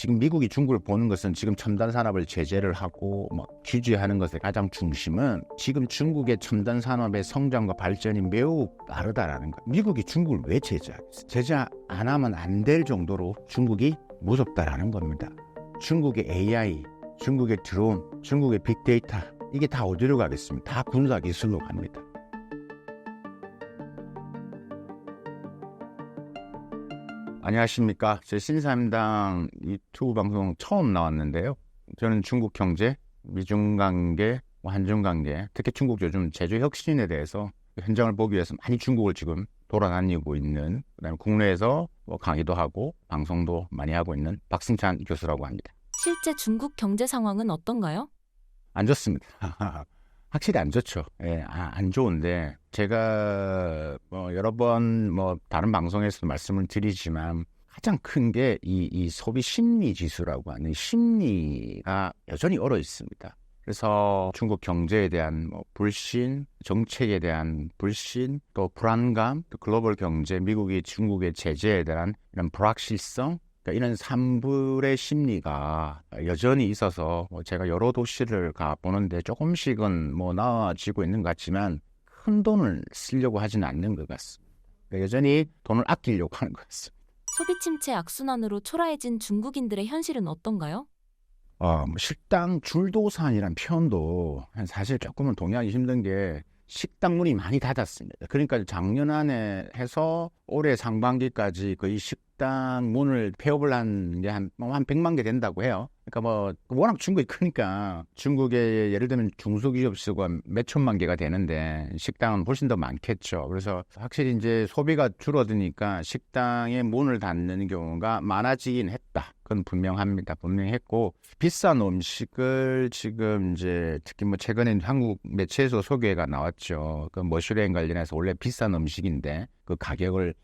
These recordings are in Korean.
지금 미국이 중국을 보는 것은 지금 첨단 산업을 제재를 하고 규제하는 것의 가장 중심은 지금 중국의 첨단 산업의 성장과 발전이 매우 빠르다라는 거. 미국이 중국을 왜 제재하겠어? 제재 안 하면 안 될 정도로 중국이 무섭다라는 겁니다. 중국의 AI, 중국의 드론, 중국의 빅데이터 이게 다 어디로 가겠습니까? 다 군사 기술로 갑니다. 안녕하십니까. 제 신사임당 유튜브 방송 처음 나왔는데요. 저는 중국 경제, 미중 관계, 한중 관계, 특히 중국 요즘 제조 혁신에 대해서 현장을 보기 위해서 많이 중국을 지금 돌아다니고 있는, 그다음에 국내에서 강의도 하고 방송도 많이 하고 있는 박승찬 교수라고 합니다. 실제 중국 경제 상황은 어떤가요? 안 좋습니다. 확실히 안 좋죠. 예, 안 좋은데 제가 여러 번 다른 방송에서도 말씀을 드리지만 가장 큰 게 이 소비 심리 지수라고 하는 심리가 여전히 얼어 있습니다. 그래서 중국 경제에 대한 불신, 정책에 대한 불신, 또 불안감, 또 글로벌 경제, 미국이 중국의 제재에 대한 이런 불확실성, 그러니까 이런 산불의 심리가 여전히 있어서 제가 여러 도시를 가보는데 조금씩은 나아지고 있는 것 같지만 큰 돈을 쓰려고 하지는 않는 것 같습니다. 그러니까 여전히 돈을 아끼려고 하는 것 같습니다. 소비 침체 악순환으로 초라해진 중국인들의 현실은 어떤가요? 식당 줄도산이란 표현도 사실 조금은 동의하기 힘든 게 식당 문이 많이 닫았습니다. 그러니까 작년 안에 해서 올해 상반기까지 거의 식당 문을 폐업을 한 게 한 100만 개 된다고 해요. 그러니까 워낙 중국이 크니까 중국의 예를 들면 중소기업 수가 몇 천만 개가 되는데 식당은 훨씬 더 많겠죠. 그래서 확실히 이제 소비가 줄어드니까 식당의 문을 닫는 경우가 많아지긴 했다. 그건 분명합니다. 분명했고 비싼 음식을 지금 이제 특히 최근에 한국 매체에서 소개가 나왔죠. 그 머슐랭 관련해서 원래 비싼 음식인데 그 가격을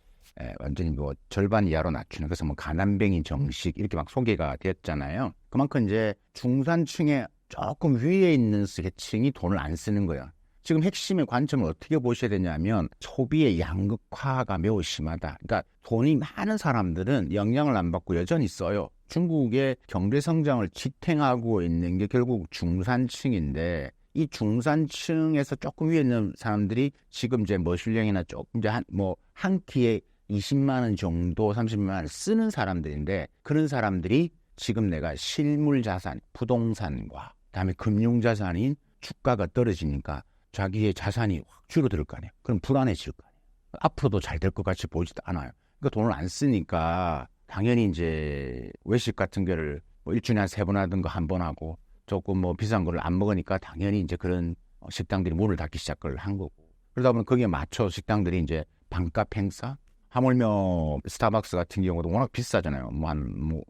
완전히 절반 이하로 낮추는, 그래서 가난뱅이 정식 이렇게 막 소개가 되었잖아요. 그만큼 이제 중산층의 조금 위에 있는 계층이 돈을 안 쓰는 거예요. 지금 핵심의 관점을 어떻게 보셔야 되냐면 소비의 양극화가 매우 심하다. 그러니까 돈이 많은 사람들은 영향을 안 받고 여전히 써요. 중국의 경제 성장을 지탱하고 있는 게 결국 중산층인데 이 중산층에서 조금 위에 있는 사람들이 지금 이제 머슐랭이나 조금 이제 한 끼에 20만 원 정도, 30만 원 쓰는 사람들인데 그런 사람들이 지금 내가 실물 자산, 부동산과 그다음에 금융 자산인 주가가 떨어지니까 자기의 자산이 확 줄어들 거 아니에요. 그럼 불안해질 거 아니에요. 앞으로도 잘 될 것 같이 보이지도 않아요. 그러니까 돈을 안 쓰니까 당연히 이제 외식 같은 거를 일주일에 한 3번 하든가 한 번 하고 조금 비싼 거를 안 먹으니까 당연히 이제 그런 식당들이 문을 닫기 시작을 한 거고, 그러다 보면 거기에 맞춰 식당들이 이제 반값 행사, 하물며 스타벅스 같은 경우도 워낙 비싸잖아요.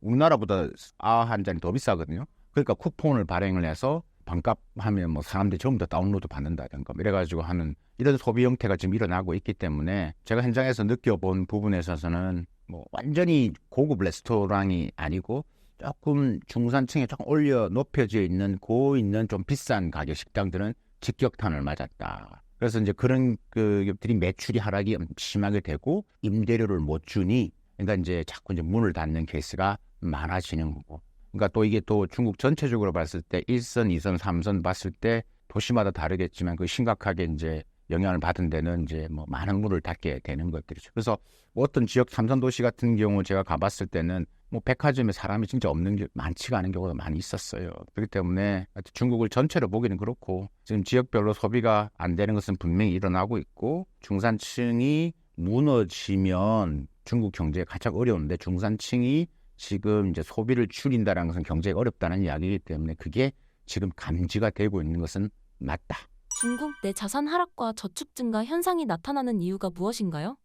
우리나라보다 한 잔이 더 비싸거든요. 그러니까 쿠폰을 발행을 해서 반값 하면 사람들이 전부 다 다운로드 받는다든가 이래가지고 하는 이런 소비 형태가 지금 일어나고 있기 때문에 제가 현장에서 느껴본 부분에 있어서는 완전히 고급 레스토랑이 아니고 조금 중산층에 조금 높여져 있는 있는 좀 비싼 가격 식당들은 직격탄을 맞았다. 그래서 이제 그런 기업들이 매출이 하락이 심하게 되고 임대료를 못 주니 그러니까 이제 자꾸 이제 문을 닫는 케이스가 많아지는 거고. 그러니까 또 이게 또 중국 전체적으로 봤을 때 1선, 2선, 3선 봤을 때 도시마다 다르겠지만 그 심각하게 이제 영향을 받은 데는 이제 많은 문을 닫게 되는 것들이죠. 그래서 어떤 지역 3선 도시 같은 경우 제가 가봤을 때는 백화점에 사람이 진짜 없는 게 많지가 않은 경우가 많이 있었어요. 그렇기 때문에 중국을 전체로 보기는 그렇고 지금 지역별로 소비가 안 되는 것은 분명히 일어나고 있고 중산층이 무너지면 중국 경제가 가장 어려운데 중산층이 지금 이제 소비를 줄인다는 것은 경제가 어렵다는 이야기이기 때문에 그게 지금 감지가 되고 있는 것은 맞다. 중국 내 자산 하락과 저축 증가 현상이 나타나는 이유가 무엇인가요?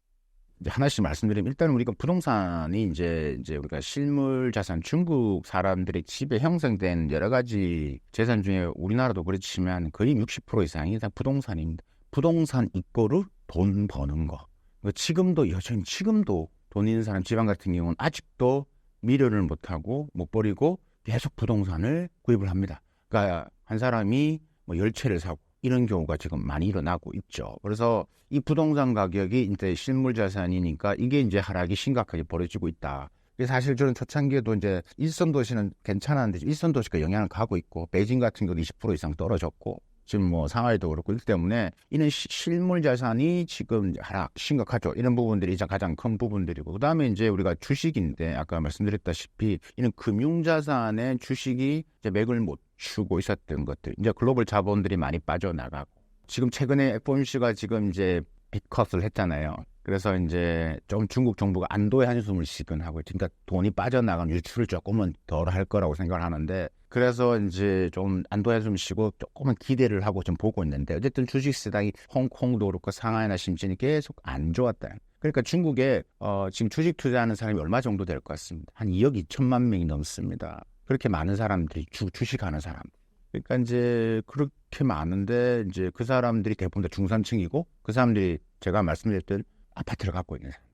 이제 하나씩 말씀드리면 일단 우리가 부동산이 이제 우리가 실물 자산, 중국 사람들의 집에 형성된 여러 가지 재산 중에 우리나라도 그렇지만 거의 60% 이상이 다 부동산입니다. 부동산 이꼬르 돈 버는 거. 여전히 지금도 돈 있는 사람 지방 같은 경우는 아직도 미련을 못하고 못 버리고 계속 부동산을 구입을 합니다. 그러니까 한 사람이 10채를 사고 이런 경우가 지금 많이 일어나고 있죠. 그래서 이 부동산 가격이 이제 실물 자산이니까 이게 이제 하락이 심각하게 벌어지고 있다. 사실 저는 초창기에도 이제 일선 도시는 괜찮았는데 일선 도시가 영향을 가고 있고 베이징 같은 경우도 20% 이상 떨어졌고 지금 뭐 상하이도 그렇고 이렇기 때문에 이는 실물 자산이 지금 하락 심각하죠. 이런 부분들이 이제 가장 큰 부분들이고 그다음에 이제 우리가 주식인데 아까 말씀드렸다시피 이는 금융 자산의 주식이 이제 맥을 못 추고 있었던 것들 이제 글로벌 자본들이 많이 빠져나가고 지금 최근에 FOMC가 지금 이제 빅컷을 했잖아요. 그래서 이제 좀 중국 정부가 안도의 한숨을 쉬긴 하고 그러니까 돈이 빠져나간 유출을 조금은 덜 할 거라고 생각을 하는데 그래서 이제 좀 안도의 한숨 쉬고 조금은 기대를 하고 좀 보고 있는데 어쨌든 주식 시장이 홍콩도 그렇고 상하이나 심진이 계속 안 좋았다. 그러니까 중국에 지금 주식 투자하는 사람이 얼마 정도 될 것 같습니다. 한 2억 2천만 명이 넘습니다. 그렇게 많은 사람들이 주식하는 사람. 그러니까 이제 그렇게 많은데 이제 그 사람들이 대부분 다 중산층이고 그 사람들이 제가 말씀드렸던 아파트를 갖고 있는 사람들.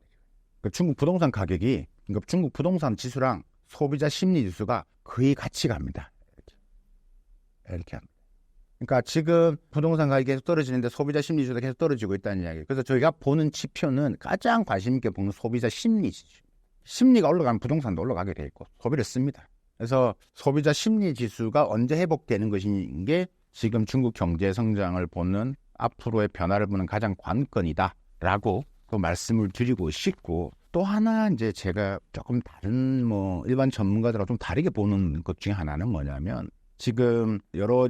그러니까 중국 부동산 가격이 그러니까 중국 부동산 지수랑 소비자 심리 지수가 거의 같이 갑니다. 이렇게 합니다. 그러니까 지금 부동산 가격이 계속 떨어지는데 소비자 심리 지수가 계속 떨어지고 있다는 이야기예요. 그래서 저희가 보는 지표는 가장 관심 있게 보는 소비자 심리 지수. 심리가 올라가면 부동산도 올라가게 돼 있고 소비를 씁니다. 그래서 소비자 심리 지수가 언제 회복되는 것인 게 지금 중국 경제 성장을 보는 앞으로의 변화를 보는 가장 관건이다라고 또 말씀을 드리고 싶고 또 하나 이제 제가 조금 다른 뭐 일반 전문가들하고 좀 다르게 보는 것 중에 하나는 뭐냐면 지금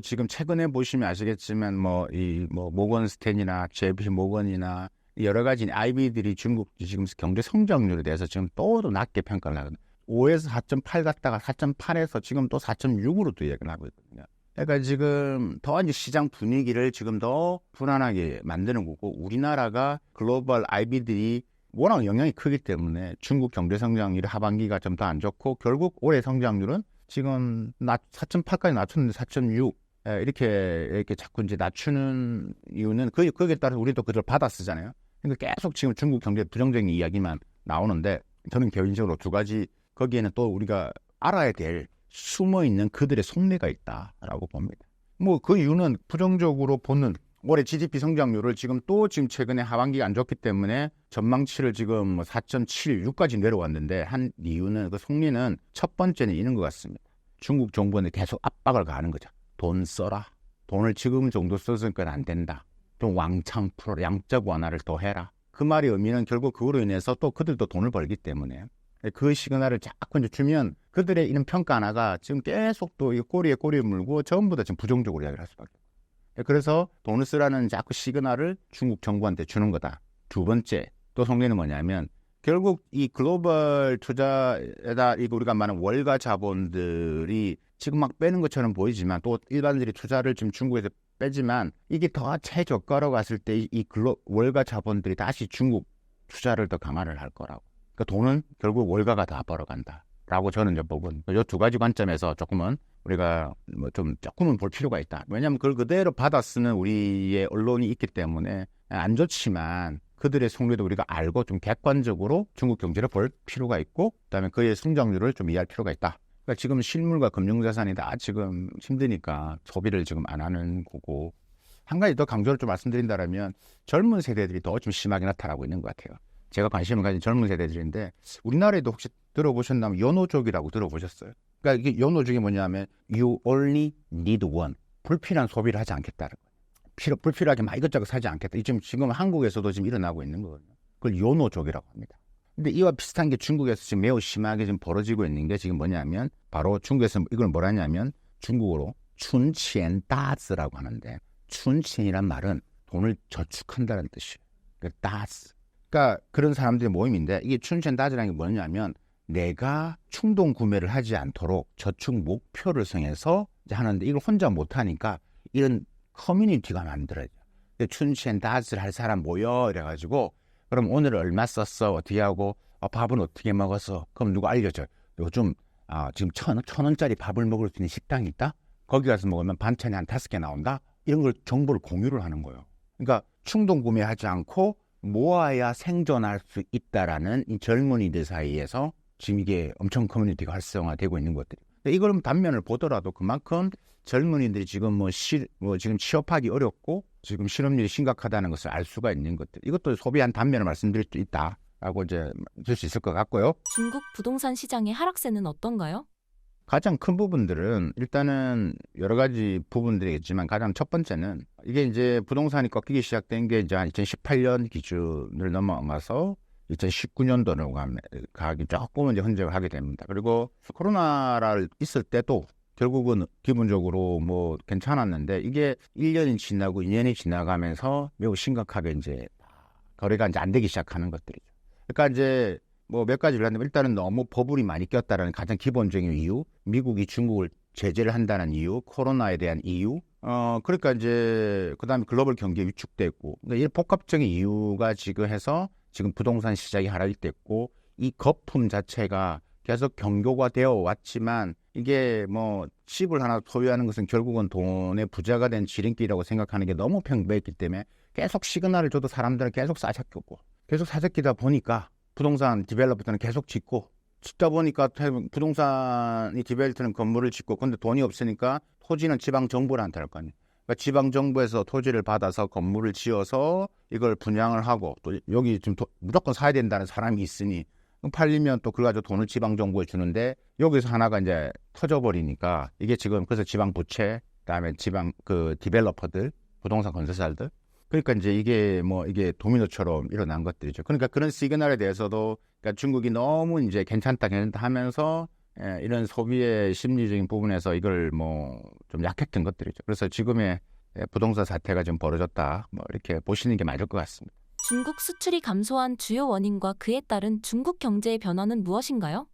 지금 최근에 보시면 아시겠지만 뭐 모건 스탠이나 JP 모건이나 여러 가지 IB들이 중국 지금 경제 성장률에 대해서 지금 또 낮게 평가를 하거든요. 5에서 4.8 갔다가 4.8에서 지금 또 4.6으로 또 얘기를 하고 있거든요. 그러니까 지금 더 이제 시장 분위기를 지금 더 불안하게 만드는 거고 우리나라가 글로벌 IB들이 워낙 영향이 크기 때문에 중국 경제 성장률이 하반기가 좀 더 안 좋고 결국 올해 성장률은 지금 4.8까지 낮췄는데 4.6 이렇게 자꾸 이제 낮추는 이유는 거기에 따라서 우리도 그걸 받아 쓰잖아요. 그러니까 계속 지금 중국 경제 부정적인 이야기만 나오는데 저는 개인적으로 두 가지 거기에는 또 우리가 알아야 될 숨어있는 그들의 속내가 있다라고 봅니다. 뭐 그 이유는 부정적으로 보는 올해 GDP 성장률을 지금 최근에 하반기가 안 좋기 때문에 전망치를 지금 4.7, 6까지 내려왔는데 한 이유는 그 속내는 첫 번째는 이런 것 같습니다. 중국 정부는 계속 압박을 가하는 거죠. 돈 써라. 돈을 지금 정도 썼으니까 안 된다. 좀 왕창 풀어라. 양적 완화를 더 해라. 그 말의 의미는 결국 그거로 인해서 또 그들도 돈을 벌기 때문에 그 시그널을 자꾸 이제 주면 그들의 이런 평가 하나가 지금 계속 또 꼬리에 꼬리를 물고 전부 다 지금 부정적으로 이야기를 할 수밖에 없어요. 그래서 돈을 쓰라는 자꾸 시그널을 중국 정부한테 주는 거다. 두 번째 또 속내는 뭐냐면 결국 이 글로벌 투자에다 이거 우리가 말하는 월가 자본들이 지금 막 빼는 것처럼 보이지만 또 일반들이 투자를 지금 중국에서 빼지만 이게 더 최저가로 갔을 때 이 월가 자본들이 다시 중국 투자를 더 강화를 할 거라고. 그러니까 돈은 결국 월가가 다 벌어간다라고 저는 이제 보고 이 두 가지 관점에서 조금은 우리가 뭐 좀 조금은 볼 필요가 있다. 왜냐하면 그걸 그대로 받아 쓰는 우리의 언론이 있기 때문에 안 좋지만 그들의 속내도 우리가 알고 좀 객관적으로 중국 경제를 볼 필요가 있고 그다음에 그의 성장률을 좀 이해할 필요가 있다. 그러니까 지금 실물과 금융자산이 다 지금 힘드니까 소비를 지금 안 하는 거고 한 가지 더 강조를 좀 말씀드린다면 젊은 세대들이 더 좀 심하게 나타나고 있는 것 같아요. 제가 관심을 가진 젊은 세대들인데 우리나라에도 혹시 들어보셨나면 연호족이라고 들어보셨어요? 그러니까 이게 연호족이 뭐냐면 you only need one. 불필요한 소비를 하지 않겠다는 거예요. 불필요하게 막 이것저것 사지 않겠다. 지금 한국에서도 지금 일어나고 있는 거거든요. 그걸 연호족이라고 합니다. 근데 이와 비슷한 게 중국에서 지금 매우 심하게 지금 벌어지고 있는 게 지금 뭐냐면 바로 중국에서 이걸 뭐라 하냐면 중국어로 춘치엔다즈라고 하는데 춘치엔이란 말은 돈을 저축한다는 뜻이에요. 그러니까 다즈. 그러니까 그런 사람들의 모임인데 이게 춘치엔다즈라는 게 뭐냐면 내가 충동 구매를 하지 않도록 저축 목표를 정해서 하는데 이걸 혼자 못하니까 이런 커뮤니티가 만들어져요. 춘치엔다즈를 할 사람 모여 이래가지고 그럼 오늘 얼마 썼어? 어떻게 하고 밥은 어떻게 먹었어? 그럼 누가 알려줘요. 요즘 지금 1,000원짜리 밥을 먹을 수 있는 식당이 있다? 거기 가서 먹으면 반찬이 한 5개 나온다? 이런 걸 정보를 공유를 하는 거예요. 그러니까 충동 구매하지 않고 모아야 생존할 수 있다라는 이 젊은이들 사이에서 지금 이게 엄청 커뮤니티가 활성화되고 있는 것들이. 이걸 단면을 보더라도 그만큼 젊은이들이 지금 지금 취업하기 어렵고 지금 실업률이 심각하다는 것을 알 수가 있는 것들. 이것도 소비한 단면을 말씀드릴 수 있다. 라고 이제 줄 수 있을 것 같고요. 중국 부동산 시장의 하락세는 어떤가요? 가장 큰 부분들은 일단은 여러 가지 부분들이 있지만 가장 첫 번째는 이게 이제 부동산이 꺾이기 시작된 게 이제 한 2018년 기준을 넘어가서 2019년도로 가기 조금은 이제 흔적을 하게 됩니다. 그리고 코로나가 있을 때도 결국은 기본적으로 뭐 괜찮았는데 이게 1년이 지나고 2년이 지나가면서 매우 심각하게 이제 거래가 이제 안 되기 시작하는 것들이죠. 그러니까 이제 뭐 몇 가지를 하는데 일단은 너무 버블이 많이 꼈다라는 가장 기본적인 이유, 미국이 중국을 제재를 한다는 이유, 코로나에 대한 이유, 그러니까 이제 그다음에 글로벌 경기에 위축됐고, 그러니까 이 복합적인 이유가 지금 해서 지금 부동산 시장이 하락이 됐고, 이 거품 자체가 계속 경고가 되어 왔지만 이게 뭐 집을 하나 소유하는 것은 결국은 돈의 부자가 된 지름길이라고 생각하는 게 너무 평범했기 때문에 계속 시그널을 줘도 사람들은 계속 싸잡혔고 계속 사재끼다 보니까 부동산 디벨로퍼들은 계속 짓다 보니까 부동산이 디벨로퍼는 건물을 짓고 근데 돈이 없으니까 토지는 지방 정부한테 할 거 아니에요. 그러니까 지방 정부에서 토지를 받아서 건물을 지어서 이걸 분양을 하고 또 여기 지금 무조건 사야 된다는 사람이 있으니 팔리면 또 그걸 가지고 돈을 지방 정부에 주는데 여기서 하나가 이제 터져버리니까 이게 지금 그래서 지방 부채 그다음에 지방 그 디벨로퍼들 부동산 건설사들 그러니까 이제 이게 도미노처럼 일어난 것들이죠. 그러니까 그런 시그널에 대해서도 그러니까 중국이 너무 이제 괜찮다 하면서 이런 소비의 심리적인 부분에서 이걸 뭐 좀 약했던 것들이죠. 그래서 지금의 부동산 사태가 지금 벌어졌다. 뭐 이렇게 보시는 게 맞을 것 같습니다. 중국 수출이 감소한 주요 원인과 그에 따른 중국 경제의 변화는 무엇인가요?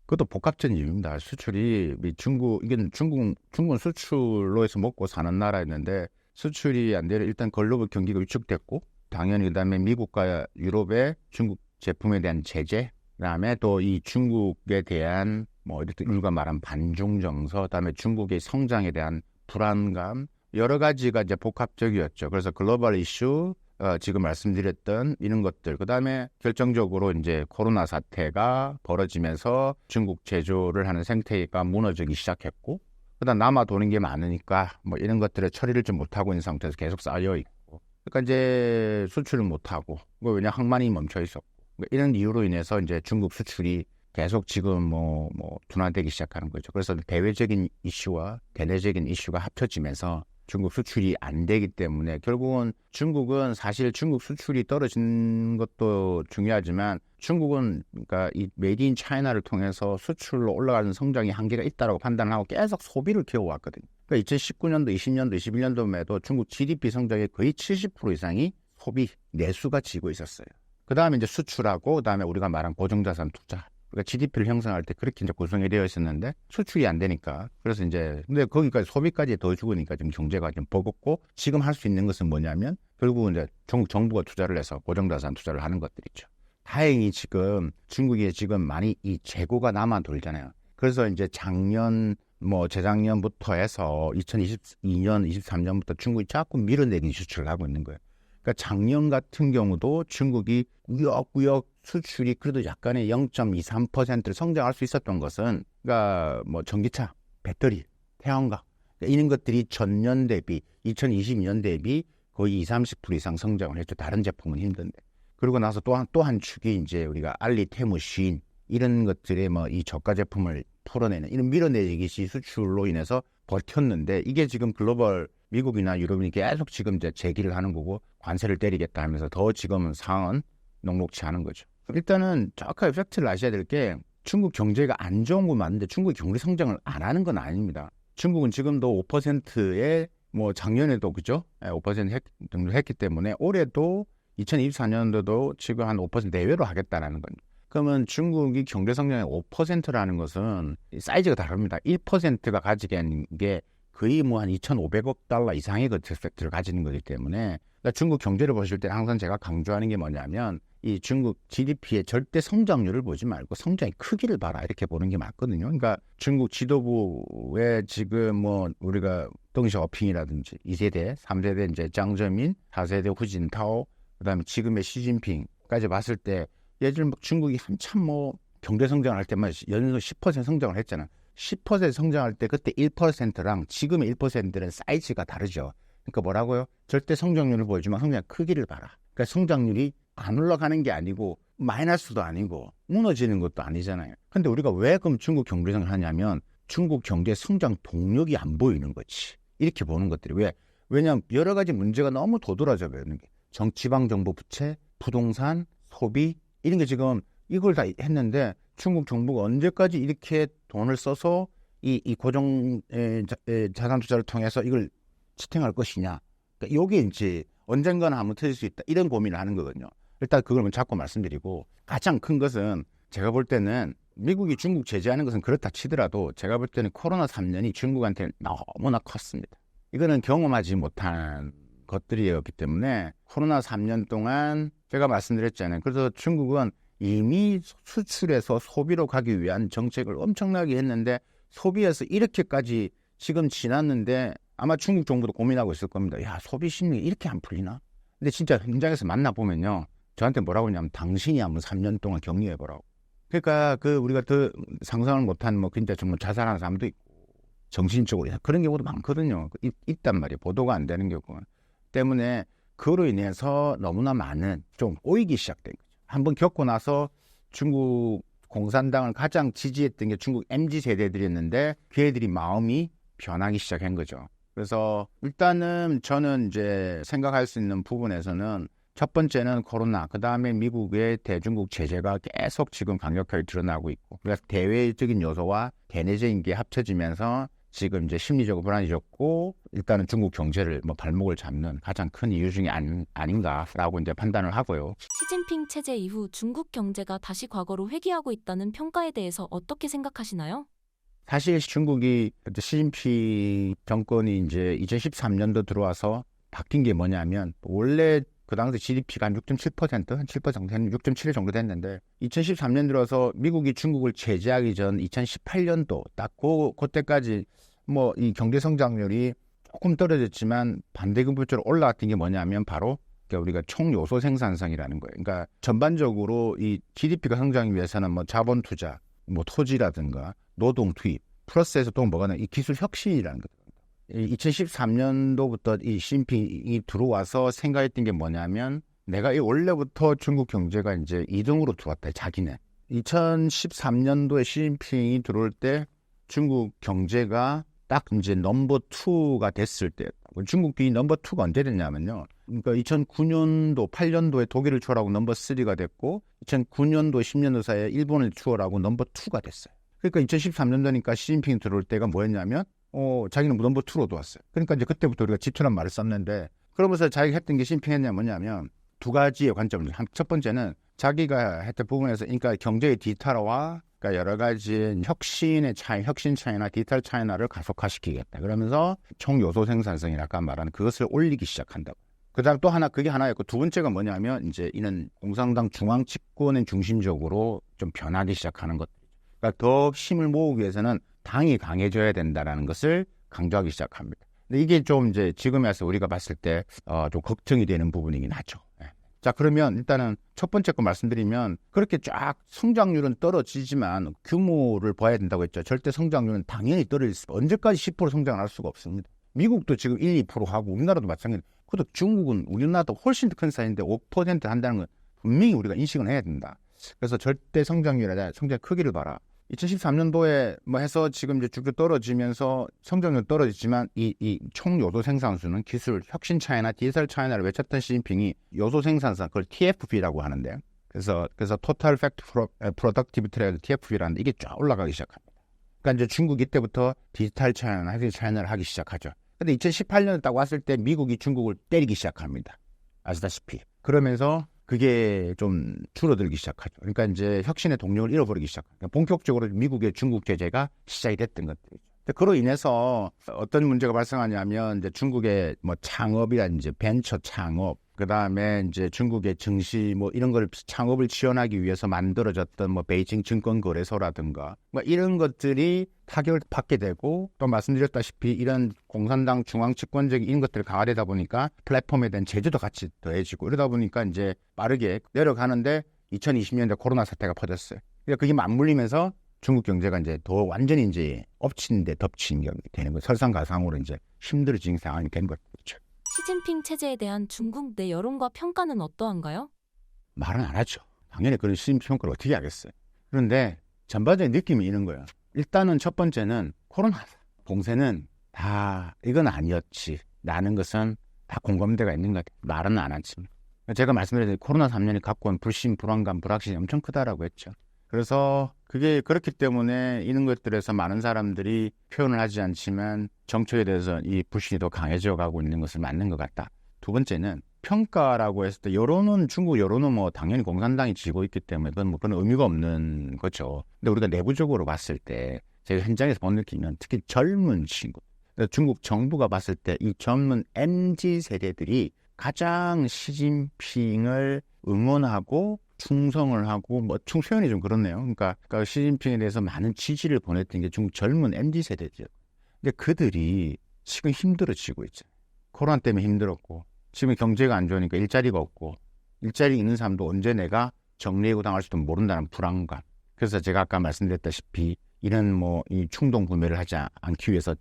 그것도 복합적인 이유입니다. 수출이 중국은 수출로 해서 먹고 사는 나라였는데 수출이 안 되려 일단 글로벌 경기가 위축됐고 당연히 그다음에 미국과 유럽의 중국 제품에 대한 제재 그다음에 또 이 중국에 대한 뭐 일과 말한 반중 정서 그다음에 중국의 성장에 대한 불안감 여러 가지가 이제 복합적이었죠. 그래서 글로벌 이슈 지금 말씀드렸던 이런 것들 그다음에 결정적으로 이제 코로나 사태가 벌어지면서 중국 제조를 하는 생태계가 무너지기 시작했고 그다음 남아 도는 게 많으니까 뭐 이런 것들을 처리를 좀 못하고 있는 상태에서 계속 쌓여 있고 그러니까 이제 수출을 못하고 왜냐 항만이 멈춰 있었고 이런 이유로 인해서 이제 중국 수출이 계속 지금 뭐 둔화되기 시작하는 거죠. 그래서 대외적인 이슈와 대내적인 이슈가 합쳐지면서 중국 수출이 안 되기 때문에 결국은 중국은 사실 중국 수출이 떨어진 것도 중요하지만 중국은 그러니까 이 메이드 인 차이나를 통해서 수출로 올라가는 성장이 한계가 있다고 판단하고 계속 소비를 키워왔거든요. 그러니까 2019년도, 20년도, 21년도에도 중국 GDP 성장의 거의 70% 이상이 소비 내수가 지고 있었어요. 그 다음에 이제 수출하고 그 다음에 우리가 말한 고정자산 투자. 그러니까 GDP를 형성할 때 그렇게 이제 구성이 되어 있었는데 수출이 안 되니까 그래서 이제 근데 거기까지 소비까지 더 죽으니까 지금 경제가 좀 버겁고 지금 할 수 있는 것은 뭐냐면 결국은 이제 중국 정부가 투자를 해서 고정자산 투자를 하는 것들이죠. 다행히 지금 중국에 지금 많이 이 재고가 남아 돌잖아요. 그래서 이제 작년 재작년부터 해서 2022년, 23년부터 중국이 자꾸 밀어내기 수출을 하고 있는 거예요. 그러니까 작년 같은 경우도 중국이 꾸역꾸역 수출이 그래도 약간의 0.23%를 성장할 수 있었던 것은 그러니까 뭐 전기차, 배터리, 태양광 이런 것들이 전년 대비 2022년 대비 거의 20-30% 이상 성장을 했죠. 다른 제품은 힘든데. 그러고 나서 또 한 축이 이제 우리가 알리, 테무, 시인 이런 것들의 뭐 이 저가 제품을 풀어내는 이런 밀어내기 수출로 인해서 버텼는데 이게 지금 글로벌 미국이나 유럽이 계속 지금 이제 제기를 하는 거고 관세를 때리겠다 하면서 더 지금은 상황은 녹록치 않은 거죠. 일단은 정확하게 팩트를 아셔야 될 게 중국 경제가 안 좋은 건 맞는데 중국이 경제 성장을 안 하는 건 아닙니다. 중국은 지금도 5%에 뭐 작년에도 그죠? 5% 정도 했기 때문에 올해도 2024년도도 지금 한 5% 내외로 하겠다라는 거죠. 그러면 중국이 경제 성장의 5%라는 것은 사이즈가 다릅니다. 1%가 가지게 하는 게 거의 뭐 한 2,500억 달러 이상의 그 ефեկ트를 가지는 거기 때문에 그러니까 중국 경제를 보실 때 항상 제가 강조하는 게 뭐냐면 이 중국 GDP의 절대 성장률을 보지 말고 성장의 크기를 봐라 이렇게 보는 게 맞거든요. 그러니까 중국 지도부에 지금 뭐 우리가 덩시어핑이라든지 2세대, 3세대 이제 장저민, 4세대 후진타오, 그다음에 지금의 시진핑까지 봤을 때 예전 중국이 한참 뭐 경제 성장을 할 때만 연속 10% 성장을 했잖아. 10% 성장할 때 그때 1%랑 지금의 1%는 사이즈가 다르죠. 그러니까 뭐라고요? 절대 성장률을 보여주면 성장 크기를 봐라. 그러니까 성장률이 안 올라가는 게 아니고 마이너스도 아니고 무너지는 것도 아니잖아요. 근데 우리가 왜 그럼 중국 경제성을 하냐면 중국 경제 성장 동력이 안 보이는 거지. 이렇게 보는 것들이 왜냐하면 여러 가지 문제가 너무 도드라져 버리는 게 지방정부 부채, 부동산, 소비 이런 게 지금 이걸 다 했는데 중국 정부가 언제까지 이렇게 돈을 써서 이 고정 자산 투자를 통해서 이걸 지탱할 것이냐. 그러니까 이게 이제 언젠가는 한번 터질 수 있다. 이런 고민을 하는 거거든요. 일단 그걸 자꾸 말씀드리고 가장 큰 것은 제가 볼 때는 미국이 중국 제재하는 것은 그렇다 치더라도 제가 볼 때는 코로나 3년이 중국한테 너무나 컸습니다. 이거는 경험하지 못한 것들이었기 때문에 코로나 3년 동안 제가 말씀드렸잖아요. 그래서 중국은 이미 수출에서 소비로 가기 위한 정책을 엄청나게 했는데 소비에서 이렇게까지 지금 지났는데 아마 중국 정부도 고민하고 있을 겁니다. 야, 소비 심리 이렇게 안 풀리나? 근데 진짜 현장에서 만나보면요. 저한테 뭐라고 하냐면 당신이 한번 3년 동안 격리해보라고. 그러니까 우리가 더 상상을 못한 진짜 정말 자살하는 사람도 있고 정신적으로 그런 경우도 많거든요. 있단 말이에요. 보도가 안 되는 경우 때문에 그로 인해서 너무나 많은 좀 꼬이기 시작된 거죠. 한번 겪고 나서 중국 공산당을 가장 지지했던 게 중국 MZ 세대들이었는데 그 애들이 마음이 변하기 시작한 거죠. 그래서 일단은 저는 이제 생각할 수 있는 부분에서는 첫 번째는 코로나, 그 다음에 미국의 대중국 제재가 계속 지금 강력하게 드러나고 있고, 그래서 대외적인 요소와 대내적인 게 합쳐지면서 지금 이제 심리적으로 불안해졌고, 일단은 중국 경제를 발목을 잡는 가장 큰 이유 중에 아닌가라고 이제 판단을 하고요. 시진핑 체제 이후 중국 경제가 다시 과거로 회귀하고 있다는 평가에 대해서 어떻게 생각하시나요? 사실 중국이 시진핑 정권이 이제 2013년도 들어와서 바뀐 게 뭐냐면 원래 그 당시 GDP가 한 6.7%, 한 7% 정도 6.7 정도 됐는데 2013년 들어서 미국이 중국을 제재하기 전 2018년도 딱 그때까지 이 경제 성장률이 조금 떨어졌지만 반대급부처럼 올라갔던 게 뭐냐면 바로 우리가 총요소 생산성이라는 거예요. 그러니까 전반적으로 이 GDP가 성장하기 위해서는 자본 투자, 토지라든가 노동 투입, 플러스에서 또 뭐가 이 기술 혁신이라는 거예요. 2013년도부터 이 시진핑이 들어와서 생각했던 게 뭐냐면 내가 원래부터 중국 경제가 이제 2등으로 들어왔다. 자기네. 2013년도에 시진핑이 들어올 때 중국 경제가 딱 이제 넘버 2가 됐을 때 중국이 넘버 2가 언제 됐냐면요. 그러니까 2009년도, 8년도에 독일을 추월하고 넘버 3가 됐고 2009년도, 10년도 사이에 일본을 추월하고 넘버 2가 됐어요. 그러니까 2013년도니까 시진핑이 들어올 때가 뭐였냐면 자기는 넘버 2로 들어왔어요. 그러니까 이제 그때부터 우리가 지투란 말을 썼는데 그러면서 자기가 했던 게 시진핑이 했냐 뭐냐면 두 가지의 관점을 첫 번째는 자기가 했던 부분에서 그러니까 경제의 디지털화 그러니까 여러 가지 혁신 차이나 디지털 차이나를 가속화시키겠다. 그러면서 총요소 생산성이라 아까 말하는 그것을 올리기 시작한다고. 그다음 또 하나 그게 하나였고 두 번째가 뭐냐면 이제 이는 공산당 중앙 집권의 중심적으로 좀 변하기 시작하는 것. 그러니까 더 힘을 모으기 위해서는 당이 강해져야 된다라는 것을 강조하기 시작합니다. 근데 이게 좀 이제 지금에서 우리가 봤을 때 좀 걱정이 되는 부분이긴 하죠. 네. 자, 그러면 일단은 첫 번째 거 말씀드리면 그렇게 쫙 성장률은 떨어지지만 규모를 봐야 된다고 했죠. 절대 성장률은 당연히 떨어질 수 언제까지 10% 성장을 할 수가 없습니다. 미국도 지금 1, 2% 하고 우리나라도 마찬가지입니다. 그래도 중국은 우리나라도 훨씬 더 큰 사이인데 5% 한다는 건 분명히 우리가 인식은 해야 된다. 그래서 절대 성장률이나 성장 크기를 봐라. 2013년도에 해서 지금 이제 쭉쭉 떨어지면서 성장률 떨어지지만 이 총요소 생산수는 기술 혁신 차이나 디지털 차이나를 외쳤던 시진핑이 요소 생산성 그걸 TFP라고 하는데 그래서 Total Factory Productivity라고 TFP라는데 이게 쫙 올라가기 시작합니다. 그러니까 이제 중국이 이때부터 디지털 차이나 혁신 차이나를 하기 시작하죠. 근데 2018년에 딱 왔을 때 미국이 중국을 때리기 시작합니다. 아시다시피. 그러면서 그게 좀 줄어들기 시작하죠. 그러니까 이제 혁신의 동력을 잃어버리기 시작합니다. 그러니까 본격적으로 미국의 중국 제재가 시작이 됐던 것들이죠. 그로 인해서 어떤 문제가 발생하냐면 이제 중국의 창업이라든지 벤처 창업, 그 다음에 이제 중국의 증시 이런 걸 창업을 지원하기 위해서 만들어졌던 베이징 증권거래소라든가 이런 것들이 타격을 받게 되고 또 말씀드렸다시피 이런 공산당 중앙 집권적인 이런 것들을 강화되다 보니까 플랫폼에 대한 제재도 같이 더해지고 이러다 보니까 이제 빠르게 내려가는데 2020년대 코로나 사태가 퍼졌어요. 그러니까 그게 맞물리면서 중국 경제가 이제 더 완전히 이제 엎친 데 덮친 격이 되는 거예요. 설상가상으로 이제 힘들어진 상황이 된 거죠. 시진핑 체제에 대한 중국 내 여론과 평가는 어떠한가요? 말은 안 하죠. 당연히 그런 시진핑 평가를 어떻게 하겠어요. 그런데 전반적인 느낌이 있는 거예요. 일단은 첫 번째는 코로나 봉쇄는 다 이건 아니었지 라는 것은 다 공감대가 있는 것 같아요. 말은 안 하지만. 제가 말씀드린 코로나 3년이 갖고 온 불신, 불안감, 불확신이 엄청 크다라고 했죠. 그래서 그게 그렇기 때문에 이런 것들에서 많은 사람들이 표현을 하지 않지만 정책에 대해서 이 불신이 더 강해져 가고 있는 것은 맞는 것 같다. 두 번째는 평가라고 했을 때 여론은 중국 여론은 뭐 당연히 공산당이 지고 있기 때문에 그건 뭐 그런 의미가 없는 거죠. 근데 우리가 내부적으로 봤을 때 제가 현장에서 본 느낌은 특히 젊은 친구, 중국 정부가 봤을 때 이 젊은 MZ 세대들이 가장 시진핑을 응원하고 충성을 하고 뭐 표현이 좀 그렇네요. 그러니까 시진핑에 대해서 많은 지지를 보냈던 게 중국 젊은 MZ 세대죠. 근데 그들이 지금 힘들어지고 있죠. 코로나 때문에 힘들었고 지금 경제가 안 좋으니까 일자리가 없고 일자리 있는 사람도 언제 내가 정리해고 당할 수도 모른다는 불안감. 그래서 제가 아까 말씀드렸다시피 이런 뭐 이 충동 구매를 하지 않기 위해서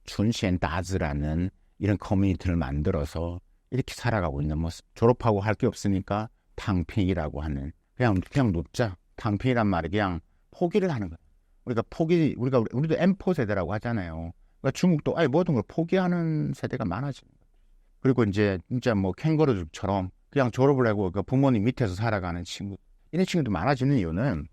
춘시엔다즈라는 이런 커뮤니티를 만들어서 이렇게 살아가고 있는 모습. 졸업하고 할 게 없으니까 탕핑이라고 하는 그냥 놓자. 탕핑이란 말이 그냥 포기를 하는 거예요. 우리도 M4 세대라고 하잖아요. 그러니까 중국도 아예 모든 걸 포기하는 세대가 많아지는 거예요. 그리고 이제 진짜 뭐 캥거루족처럼 그냥 졸업을 하고 그 부모님 밑에서 살아가는 친구. 이런 친구도 많아지는 이유는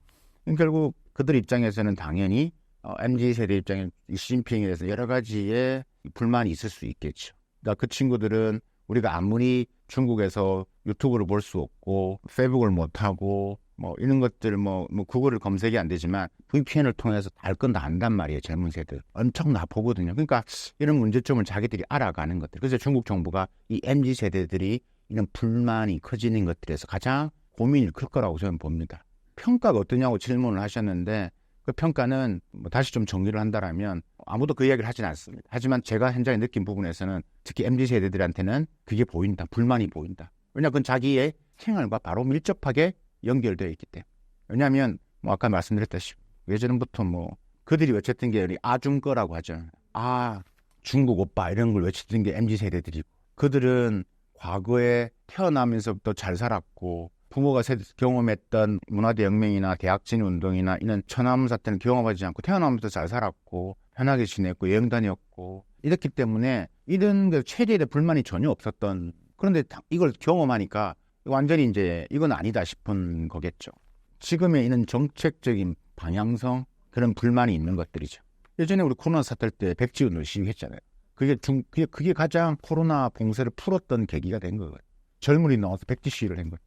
결국 그들 입장에서는 당연히 MZ 세대 입장에 시진핑에 대해서 여러 가지의 불만이 있을 수 있겠죠. 그러니까 그 친구들은 우리가 아무리 중국에서 유튜브를 볼 수 없고 페이북을 못 하고 뭐 이런 것들 뭐 구글을 검색이 안 되지만 VPN을 통해서 다 알 건 다 안단 말이에요. 젊은 세대 엄청 나 보거든요. 그러니까 이런 문제점을 자기들이 알아가는 것들. 그래서 중국 정부가 이 MZ 세대들이 이런 불만이 커지는 것들에서 가장 고민이 클 거라고 저는 봅니다. 평가가 어떠냐고 질문을 하셨는데 그 평가는 뭐 다시 좀 정리를 한다라면 아무도 그 이야기를 하진 않습니다. 하지만 제가 현장에 느낀 부분에서는 특히 MZ 세대들한테는 그게 보인다. 불만이 보인다. 왜냐하면 그건 자기의 생활과 바로 밀접하게 연결되어 있기 때문에. 왜냐하면 뭐 아까 말씀드렸다시피 예전부터 뭐 그들이 외쳤던 게 아중꺼라고 하죠. 아 중국 오빠 이런 걸 외쳤던 게 MZ 세대들이고 그들은 과거에 태어나면서부터 잘 살았고 부모가 경험했던 문화대혁명이나 대학 진운동이나 이런 천안함 사태는 경험하지 않고 태어나면서 잘 살았고 편하게 지냈고 여행 다녔고 이렇기 때문에 이런 체제에 대해 불만이 전혀 없었던 그런데 이걸 경험하니까 완전히 이제 이건 아니다 싶은 거겠죠. 지금의 이런 정책적인 방향성 그런 불만이 있는 것들이죠. 예전에 우리 코로나 사태 때 백지운동 시위했잖아요. 그게 가장 코로나 봉쇄를 풀었던 계기가 된 거예요. 젊은이 나와서 백지 시위를 한 거예요.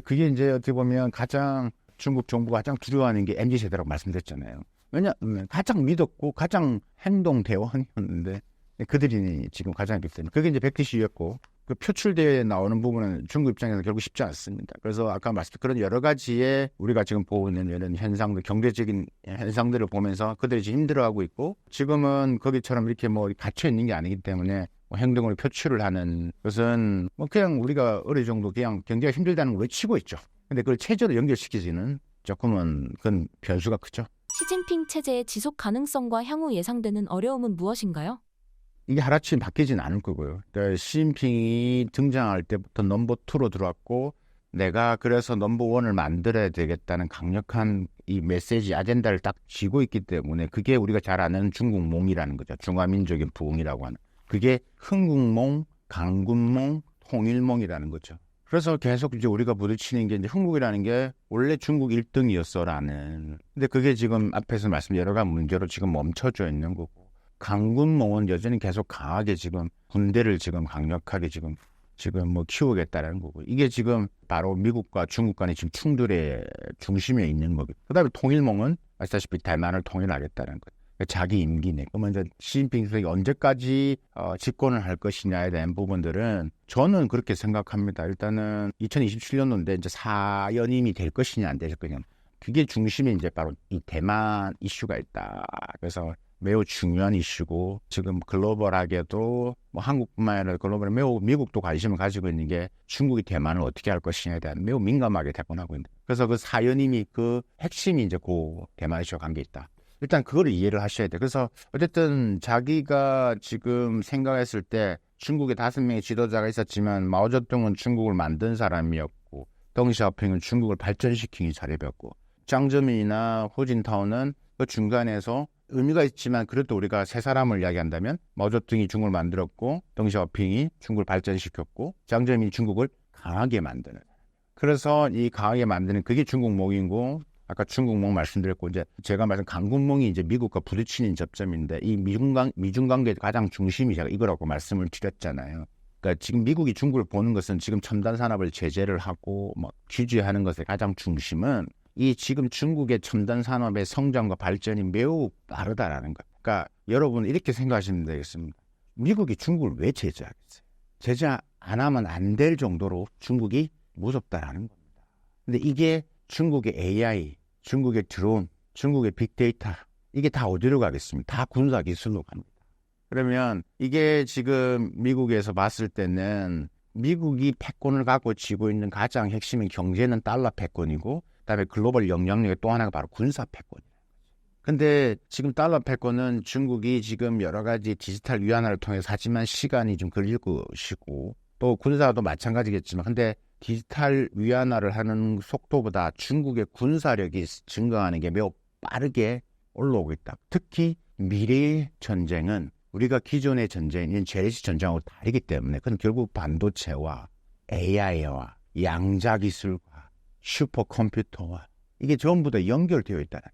그게 이제 어떻게 보면 가장 중국 정부가 가장 두려워하는 게 MZ 세대라고 말씀드렸잖아요. 왜냐하면 가장 믿었고 가장 행동 대원이었는데 그들이 지금 가장 비슷해요. 그게 이제 백지 시위였고 그 표출대회에 나오는 부분은 중국 입장에서 결국 쉽지 않습니다. 그래서 아까 말씀드린 그런 여러 가지의 우리가 지금 보고 있는 이런 현상들, 경제적인 현상들을 보면서 그들이 지금 힘들어하고 있고 지금은 거기처럼 이렇게 뭐 갇혀 있는 게 아니기 때문에 뭐 행동으로 표출을 하는 것은 뭐 그냥 우리가 어느 정도 그냥 경제가 힘들다는 걸 외치고 있죠. 근데 그걸 체제로 연결시키지는 조금은 그건 변수가 크죠. 시진핑 체제의 지속 가능성과 향후 예상되는 어려움은 무엇인가요? 이게 하루아침에 바뀌진 않을 거고요. 그러니까 시진핑이 등장할 때부터 넘버 2로 들어왔고 내가 그래서 넘버 1을 만들어야 되겠다는 강력한 이 메시지 아젠다를 딱 쥐고 있기 때문에 그게 우리가 잘 아는 중국몽이라는 거죠. 중화민족의 부흥이라고 하는. 그게 흥국몽, 강군몽, 통일몽이라는 거죠. 그래서 계속 이제 우리가 부딪히는 게 이제 흥국이라는 게 원래 중국 1등이었어라는. 근데 그게 지금 앞에서 말씀 여러 가지 문제로 지금 멈춰져 있는 거고. 강군몽은 여전히 계속 강하게 지금 군대를 지금 강력하게 지금 뭐 키우겠다라는 거고. 이게 지금 바로 미국과 중국 간의 지금 충돌의 중심에 있는 거고. 그다음에 통일몽은 아시다시피 대만을 통일하겠다는 거예요. 자기 임기 내. 그러면 이제 시진핑 주석이 언제까지 집권을 할 것이냐에 대한 부분들은 저는 그렇게 생각합니다. 일단은 2027년도인데 이제 4연임이 될 것이냐 안 될 것이냐. 그게 중심에 이제 바로 이 대만 이슈가 있다. 그래서 매우 중요한 이슈고 지금 글로벌하게도 뭐 한국뿐만 아니라 글로벌에 매우 미국도 관심을 가지고 있는 게 중국이 대만을 어떻게 할 것이냐에 대한 매우 민감하게 접근하고 있는. 그래서 그 4연임이 그 핵심이 이제 그 대만 이슈와 관계 있다. 일단 그거를 이해를 하셔야 돼. 그래서 어쨌든 자기가 지금 생각했을 때 중국에 5명의 지도자가 있었지만 마오쩌둥은 중국을 만든 사람이었고 덩시아오핑은 중국을 발전시키기 잘해봤고, 짱저민이나 호진타오는 그 중간에서 의미가 있지만 그래도 우리가 세 사람을 이야기한다면 마오쩌둥이 중국을 만들었고, 덩시아오핑이 중국을 발전시켰고, 짱저민이 중국을 강하게 만드는. 그래서 이 강하게 만드는 그게 중국몽이고, 아까 중국몽 말씀드렸고, 이제 제가 말씀 강군몽이 이제 미국과 부딪히는 접점인데, 이 미중 관계의 가장 중심이 제가 이거라고 말씀을 드렸잖아요. 그러니까 지금 미국이 중국을 보는 것은 지금 첨단 산업을 제재를 하고 뭐 규제하는 것의 가장 중심은 이 지금 중국의 첨단 산업의 성장과 발전이 매우 빠르다라는 것. 그러니까 여러분 이렇게 생각하시면 되겠습니다. 미국이 중국을 왜 제재하겠어요? 제재 안 하면 안 될 정도로 중국이 무섭다라는 겁니다. 근데 이게 중국의 AI, 중국의 드론, 중국의 빅데이터 이게 다 어디로 가겠습니까? 다 군사 기술로 갑니다. 그러면 이게 지금 미국에서 봤을 때는 미국이 패권을 갖고 쥐고 있는 가장 핵심인 경제는 달러 패권이고, 그다음에 글로벌 영향력의 또 하나가 바로 군사 패권이에요. 근데 지금 달러 패권은 중국이 지금 여러 가지 디지털 위안화를 통해서 하지만 시간이 좀 걸릴 것이고, 또 군사도 마찬가지겠지만, 근데 디지털 위안화를 하는 속도보다 중국의 군사력이 증가하는 게 매우 빠르게 올라오고 있다. 특히 미래의 전쟁은 우리가 기존의 전쟁인 재래식 전쟁하고 다르기 때문에 그건 결국 반도체와 AI와 양자기술과 슈퍼컴퓨터와 이게 전부 다 연결되어 있다는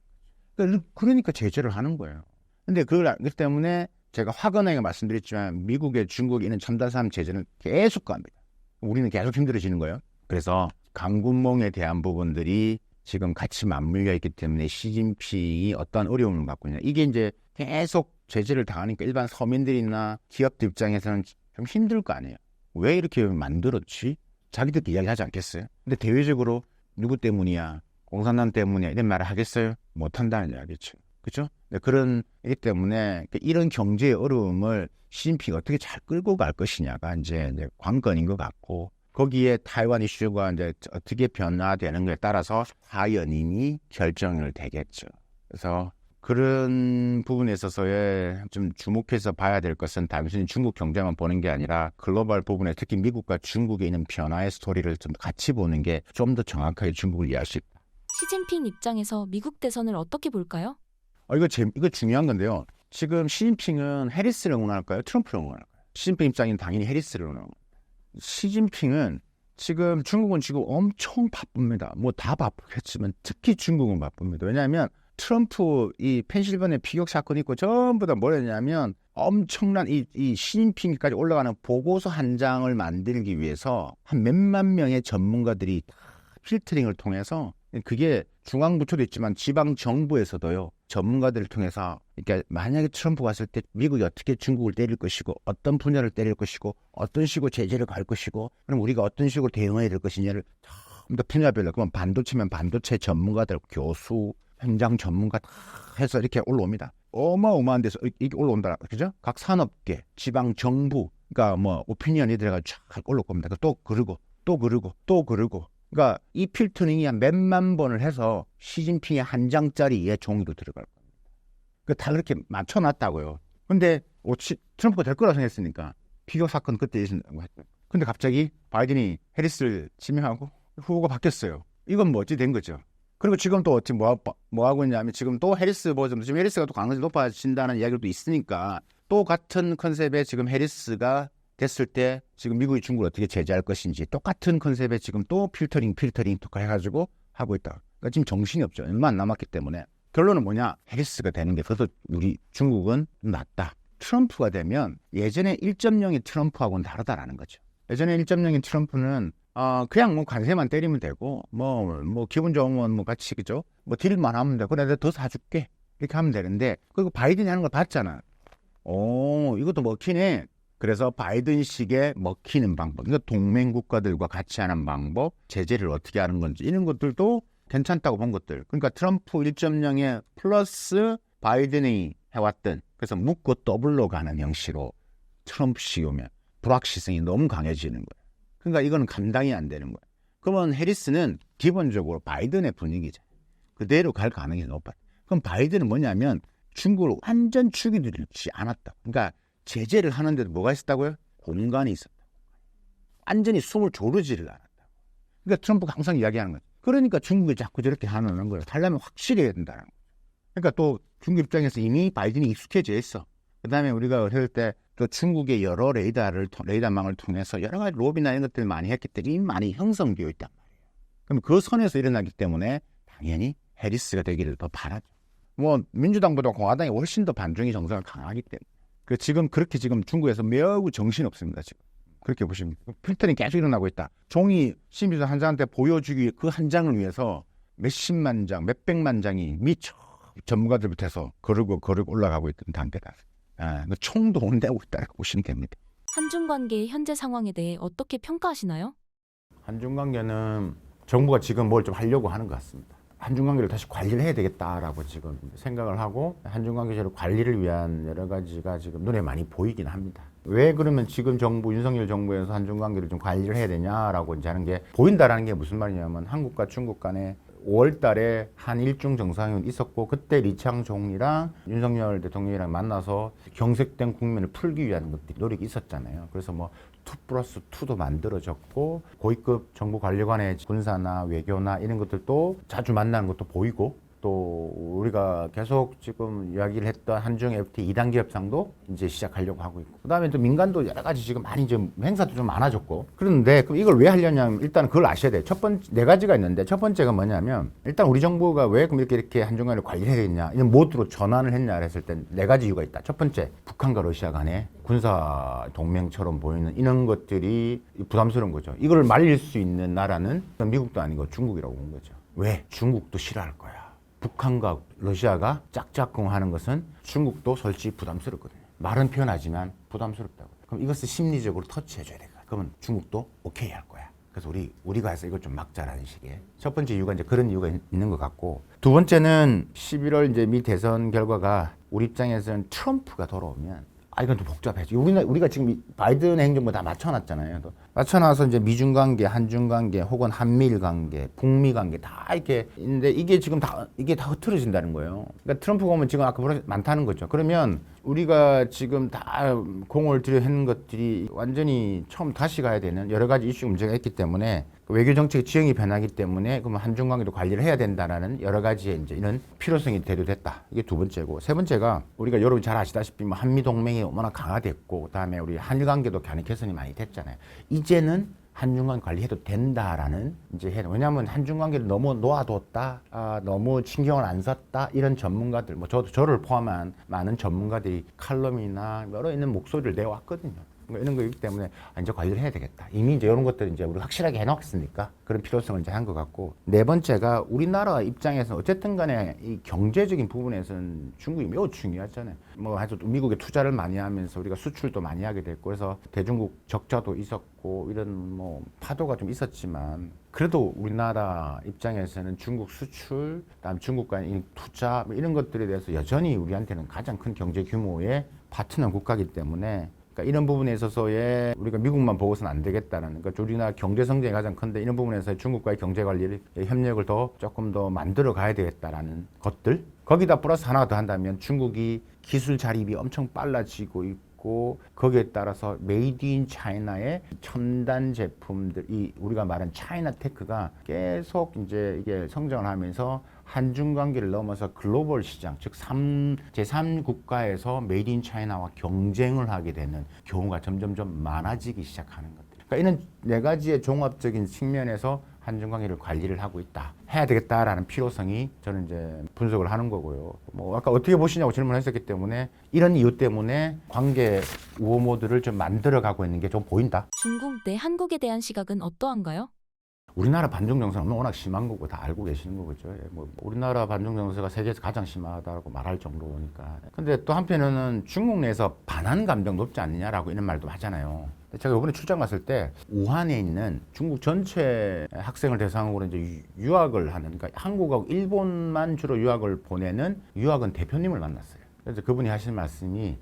거예요. 그러니까 제재를 하는 거예요. 근데 그렇기 때문에 제가 화끈하게 말씀드렸지만 미국의 중국에 있는 첨단산업 제재는 계속 갑니다. 우리는 계속 힘들어지는 거예요. 그래서 강군몽에 대한 부분들이 지금 같이 맞물려 있기 때문에 시진핑이 어떤 어려움을 갖고 있냐. 이게 이제 계속 제재를 당하니까 일반 서민들이나 기업들 입장에서는 좀 힘들 거 아니에요. 왜 이렇게 만들었지? 자기들끼리 이야기하지 않겠어요? 근데 대외적으로 누구 때문이야? 공산당 때문이야? 이런 말을 하겠어요? 못한다는 이야기죠. 그렇죠? 그런 일 때문에 이런 경제의 어려움을 시진핑이 어떻게 잘 끌고 갈 것이냐가 이제 관건인 것 같고, 거기에 타이완 이슈가 이제 어떻게 변화되는 것에 따라서 하연임이 결정을 되겠죠. 그래서 그런 부분에 있어서의 좀 주목해서 봐야 될 것은 단순히 중국 경제만 보는 게 아니라 글로벌 부분에 특히 미국과 중국에 있는 변화의 스토리를 좀 같이 보는 게 좀 더 정확하게 중국을 이해할 수 있다. 시진핑 입장에서 미국 대선을 어떻게 볼까요? 이거 중요한 건데요. 지금 시진핑은 해리스를 응원할까요? 트럼프를 응원할까요? 시진핑 입장에는 당연히 해리스를 응원합니다. 시진핑은 지금 중국은 지금 엄청 바쁩니다. 뭐 다 바쁘겠지만 특히 중국은 바쁩니다. 왜냐하면 트럼프 이 펜실베니아 피격 사건이 있고 전부 다 뭐였냐면 엄청난 이 시진핑까지 올라가는 보고서 한 장을 만들기 위해서 한 몇만 명의 전문가들이 다 필터링을 통해서, 그게 중앙부처도 있지만 지방 정부에서도요 전문가들을 통해서, 그러니까 만약에 트럼프가 왔을 때 미국이 어떻게 중국을 때릴 것이고 어떤 분야를 때릴 것이고 어떤 식으로 제재를 갈 것이고 그럼 우리가 어떤 식으로 대응해야 될 것이냐를 전부 다 분야별로, 그러면 반도체면 반도체 전문가들, 교수, 현장 전문가 다 해서 이렇게 올라옵니다. 어마어마한 데서 이게 올라온다. 그죠? 각 산업계, 지방 정부, 그러니까 뭐 오피니언이 들어가 쫙 올라올 겁니다. 또 그러고 또 그러고 또 그러고. 그러니까 이 필터링이 한 몇만 번을 해서 시진핑의 한 장짜리의 종이로 들어갈 겁니다. 다 그렇게 맞춰놨다고요. 근데 트럼프가 될 거라 생각했으니까 피격 사건 그때 있었다고 했죠. 근데 갑자기 바이든이 해리스를 지명하고 후보가 바뀌었어요. 이건 뭐 어찌 된 거죠. 그리고 지금 또 어떻게 뭐 하고 있냐면 지금 또 해리스 버전, 지금 해리스가 또 강력히 높아진다는 이야기도 있으니까 또 같은 컨셉의 지금 해리스가 됐을 때 지금 미국이 중국을 어떻게 제재할 것인지 똑같은 컨셉에 지금 또 필터링 또 해가지고 하고 있다. 그러니까 지금 정신이 없죠. 얼마 안 남았기 때문에. 결론은 뭐냐? 해리스가 되는 게 그래서 우리 중국은 낫다. 트럼프가 되면 예전에 1.0의 트럼프하고는 다르다라는 거죠. 예전에 1.0의 트럼프는 그냥 뭐 관세만 때리면 되고 뭐 기분 좋으면 뭐 같이 그죠? 뭐 딜만 하면 되고 내가 더 사줄게 이렇게 하면 되는데, 그리고 바이든이 하는 걸 봤잖아. 이것도 먹히네. 그래서 바이든식의 먹히는 방법, 그러니까 동맹 국가들과 같이 하는 방법, 제재를 어떻게 하는 건지 이런 것들도 괜찮다고 본 것들. 그러니까 트럼프 1.0에 플러스 바이든이 해왔던, 그래서 묶고 더블로 가는 형식으로 트럼프식이 오면 불확실성이 너무 강해지는 거예요. 그러니까 이거는 감당이 안 되는 거예요. 그러면 해리스는 기본적으로 바이든의 분위기죠. 그대로 갈 가능성이 높아요. 그럼 바이든은 뭐냐면 중국을 완전 죽이지 않았다. 그러니까 제재를 하는데도 뭐가 있었다고요? 공간이 있었다. 완전히 숨을 조르지를 않았다. 그러니까 트럼프가 항상 이야기하는 거죠. 그러니까 중국이 자꾸 저렇게 하는 거예요. 하려면 확실히 해야 된다는 거예요. 그러니까 또 중국 입장에서 이미 바이든이 익숙해져 있어. 그다음에 우리가 어릴 때 또 중국의 여러 레이더망을 통해서 여러 가지 로비나 이런 것들을 많이 했기 때문에 이미 많이 형성되어 있단 말이에요. 그럼 그 선에서 일어나기 때문에 당연히 해리스가 되기를 더 바라죠. 뭐 민주당보다 공화당이 훨씬 더 반중의 정서가 강하기 때문에 지금 그렇게 지금 중국에서 매우 정신없습니다. 지금 그렇게 보시면 필터링 계속 일어나고 있다. 종이 시민들 한 장한테 보여주기 그 한 장을 위해서 몇십만 장, 몇백만 장이 미처 전문가들부터 해서 거르고 올라가고 있던 단계다. 총도 온대고 있다고 보시면 됩니다. 한중 관계의 현재 상황에 대해 어떻게 평가하시나요? 한중 관계는 정부가 지금 뭘 좀 하려고 하는 것 같습니다. 한중 관계를 다시 관리를 해야 되겠다라고 지금 생각을 하고 한중 관계를 관리를 위한 여러 가지가 지금 눈에 많이 보이긴 합니다. 왜 그러면 지금 정부 윤석열 정부에서 한중 관계를 좀 관리를 해야 되냐라고 이제 하는 게 보인다라는 게 무슨 말이냐면 한국과 중국 간에 5월 달에 한일중 정상회담이 있었고 그때 리창 총리랑 윤석열 대통령이랑 만나서 경색된 국면을 풀기 위한 것들이 노력이 있었잖아요. 그래서 뭐 2+2도 만들어졌고 고위급 정부 관료간의 군사나 외교나 이런 것들도 자주 만나는 것도 보이고 또 우리가 계속 지금 이야기를 했던 한중 FTA 2단계 협상도 이제 시작하려고 하고 있고 그다음에 또 민간도 여러 가지 지금 많이 좀 행사도 좀 많아졌고 그런데 그럼 이걸 왜 하려냐면 일단 그걸 아셔야 돼요. 첫 번째 네 가지가 있는데 첫 번째가 뭐냐면 일단 우리 정부가 왜 그럼 이렇게 한중 관계를 관리를 해야 되냐 이런 모드로 전환을 했냐 했을 때 네 가지 이유가 있다. 첫 번째 북한과 러시아 간의 군사 동맹처럼 보이는 이런 것들이 부담스러운 거죠. 이걸 말릴 수 있는 나라는 미국도 아니고 중국이라고 본 거죠. 왜? 중국도 싫어할 거야. 북한과 러시아가 짝짝꿍하는 것은 중국도 솔직히 부담스럽거든요. 말은 표현하지만 부담스럽다고. 그럼 이것을 심리적으로 터치해줘야 돼. 그러면 중국도 오케이 할 거야. 그래서 우리가 해서 이걸 좀 막자라는 식의 첫 번째 이유가 이제 그런 이유가 있는 것 같고 두 번째는 11월 이제 미 대선 결과가 우리 입장에서는 트럼프가 돌아오면 이건 좀 복잡해져. 우리가 지금 바이든 행정부 다 맞춰놨잖아요. 맞춰놔서 이제 미중 관계, 한중 관계, 혹은 한미일 관계, 북미 관계 다 이렇게 있는데 이게 지금 다 흐트러진다는 거예요. 그러니까 트럼프가 오면 지금 아까 많다는 거죠. 그러면 우리가 지금 다 공을 들여 했는 것들이 완전히 처음 다시 가야 되는 여러 가지 이슈 문제가 있기 때문에 외교 정책의 지형이 변하기 때문에 그러면 한중 관계도 관리를 해야 된다라는 여러 가지의 이제 이런 필요성이 대두됐다. 이게 두 번째고 세 번째가 우리가 여러분 잘 아시다시피 뭐 한미 동맹이 워낙 강화됐고 그다음에 우리 한일 관계도 개선이 많이 됐잖아요. 이제는 한중 관계 관리해도 된다라는 이제 왜냐하면 한중 관계를 너무 놓아뒀다, 너무 신경을 안 썼다 이런 전문가들 뭐 저를 포함한 많은 전문가들이 칼럼이나 여러 있는 목소리를 내왔거든요. 이런 거이기 때문에 이제 관리를 해야 되겠다. 이미 이제 이런 것들을 이제 우리 확실하게 해놨으니까 그런 필요성을 이제 한 것 같고 네 번째가 우리나라 입장에서 어쨌든 간에 이 경제적인 부분에서는 중국이 매우 중요하잖아요. 뭐 아주 미국에 투자를 많이 하면서 우리가 수출도 많이 하게 됐고 그래서 대중국 적자도 있었고 이런 뭐 파도가 좀 있었지만 그래도 우리나라 입장에서는 중국 수출, 그다음 중국 간의 투자 뭐 이런 것들에 대해서 여전히 우리한테는 가장 큰 경제 규모의 파트너 국가이기 때문에 이런 부분에 있어서의 우리가 미국만 보고서는 안 되겠다는 그러니까 우리나라 경제 성장이 가장 큰데 이런 부분에서 중국과의 경제 관리를 협력을 조금 더 만들어 가야 되겠다라는 것들 거기다 플러스 하나 더 한다면 중국이 기술 자립이 엄청 빨라지고 있고 거기에 따라서 메이드 인 차이나의 첨단 제품들 이 우리가 말하는 차이나 테크가 계속 이제 이게 성장을 하면서 한중 관계를 넘어서 글로벌 시장, 즉 제3국가에서 메이드 인 차이나와 경쟁을 하게 되는 경우가 점점점 많아지기 시작하는 것들. 그러니까 이런 네 가지의 종합적인 측면에서 한중 관계를 관리를 하고 있다. 해야 되겠다라는 필요성이 저는 이제 분석을 하는 거고요. 뭐 아까 어떻게 보시냐고 질문하셨기 때문에 이런 이유 때문에 관계 우호 모드를 좀 만들어가고 있는 게 좀 보인다. 중국 내 한국에 대한 시각은 어떠한가요? 우리나라 반중 정서는 워낙 심한 거고 다 알고 계시는 거죠. 뭐 우리나라 반중 정서가 세계에서 가장 심하다고 말할 정도니까. 근데 또 한편으로는 중국 내에서 반한 감정 높지 않느냐라고 이런 말도 하잖아요. 제가 이번에 출장 갔을 때 우한에 있는 중국 전체 학생을 대상으로 이제 유학을 하는, 그러니까 한국하고 일본만 주로 유학을 보내는 유학원 대표님을 만났어요. 그래서 그분이 하신 말씀이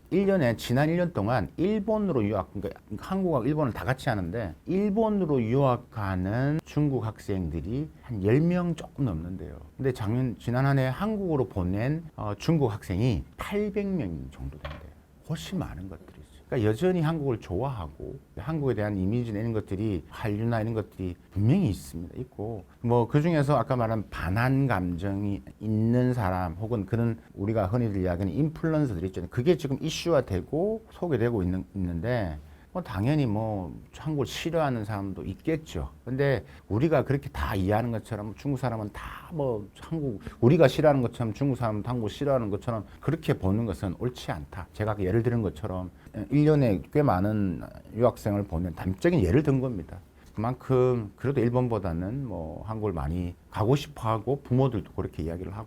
지난 1년 동안 일본으로 유학, 그러니까 한국하고 일본을 다 같이 하는데 일본으로 유학하는 중국 학생들이 한 10명 조금 넘는데요. 근데 지난 한 해 한국으로 보낸 중국 학생이 800명 정도 된대요. 훨씬 많은 것들이 있어요. 그러니까 여전히 한국을 좋아하고 한국에 대한 이미지나 이런 것들이 한류나 이런 것들이 분명히 있고 뭐 그중에서 아까 말한 반한 감정이 있는 사람 혹은 그런 우리가 흔히들 이야기하는 인플루언서들이 있잖아요. 그게 지금 이슈화되고 소개되고 있는데 뭐 당연히 뭐 한국을 싫어하는 사람도 있겠죠. 근데 우리가 그렇게 다 이해하는 것처럼 중국 사람은 다 뭐 한국 우리가 싫어하는 것처럼 중국 사람은 한국 싫어하는 것처럼 그렇게 보는 것은 옳지 않다. 제가 예를 들은 것처럼 1년에 꽤 많은 유학생을 보낸 단적인 예를 든 겁니다. 그만큼 그래도 일본보다는 뭐 한국을 많이 가고 싶어 하고 부모들도 그렇게 이야기를 하고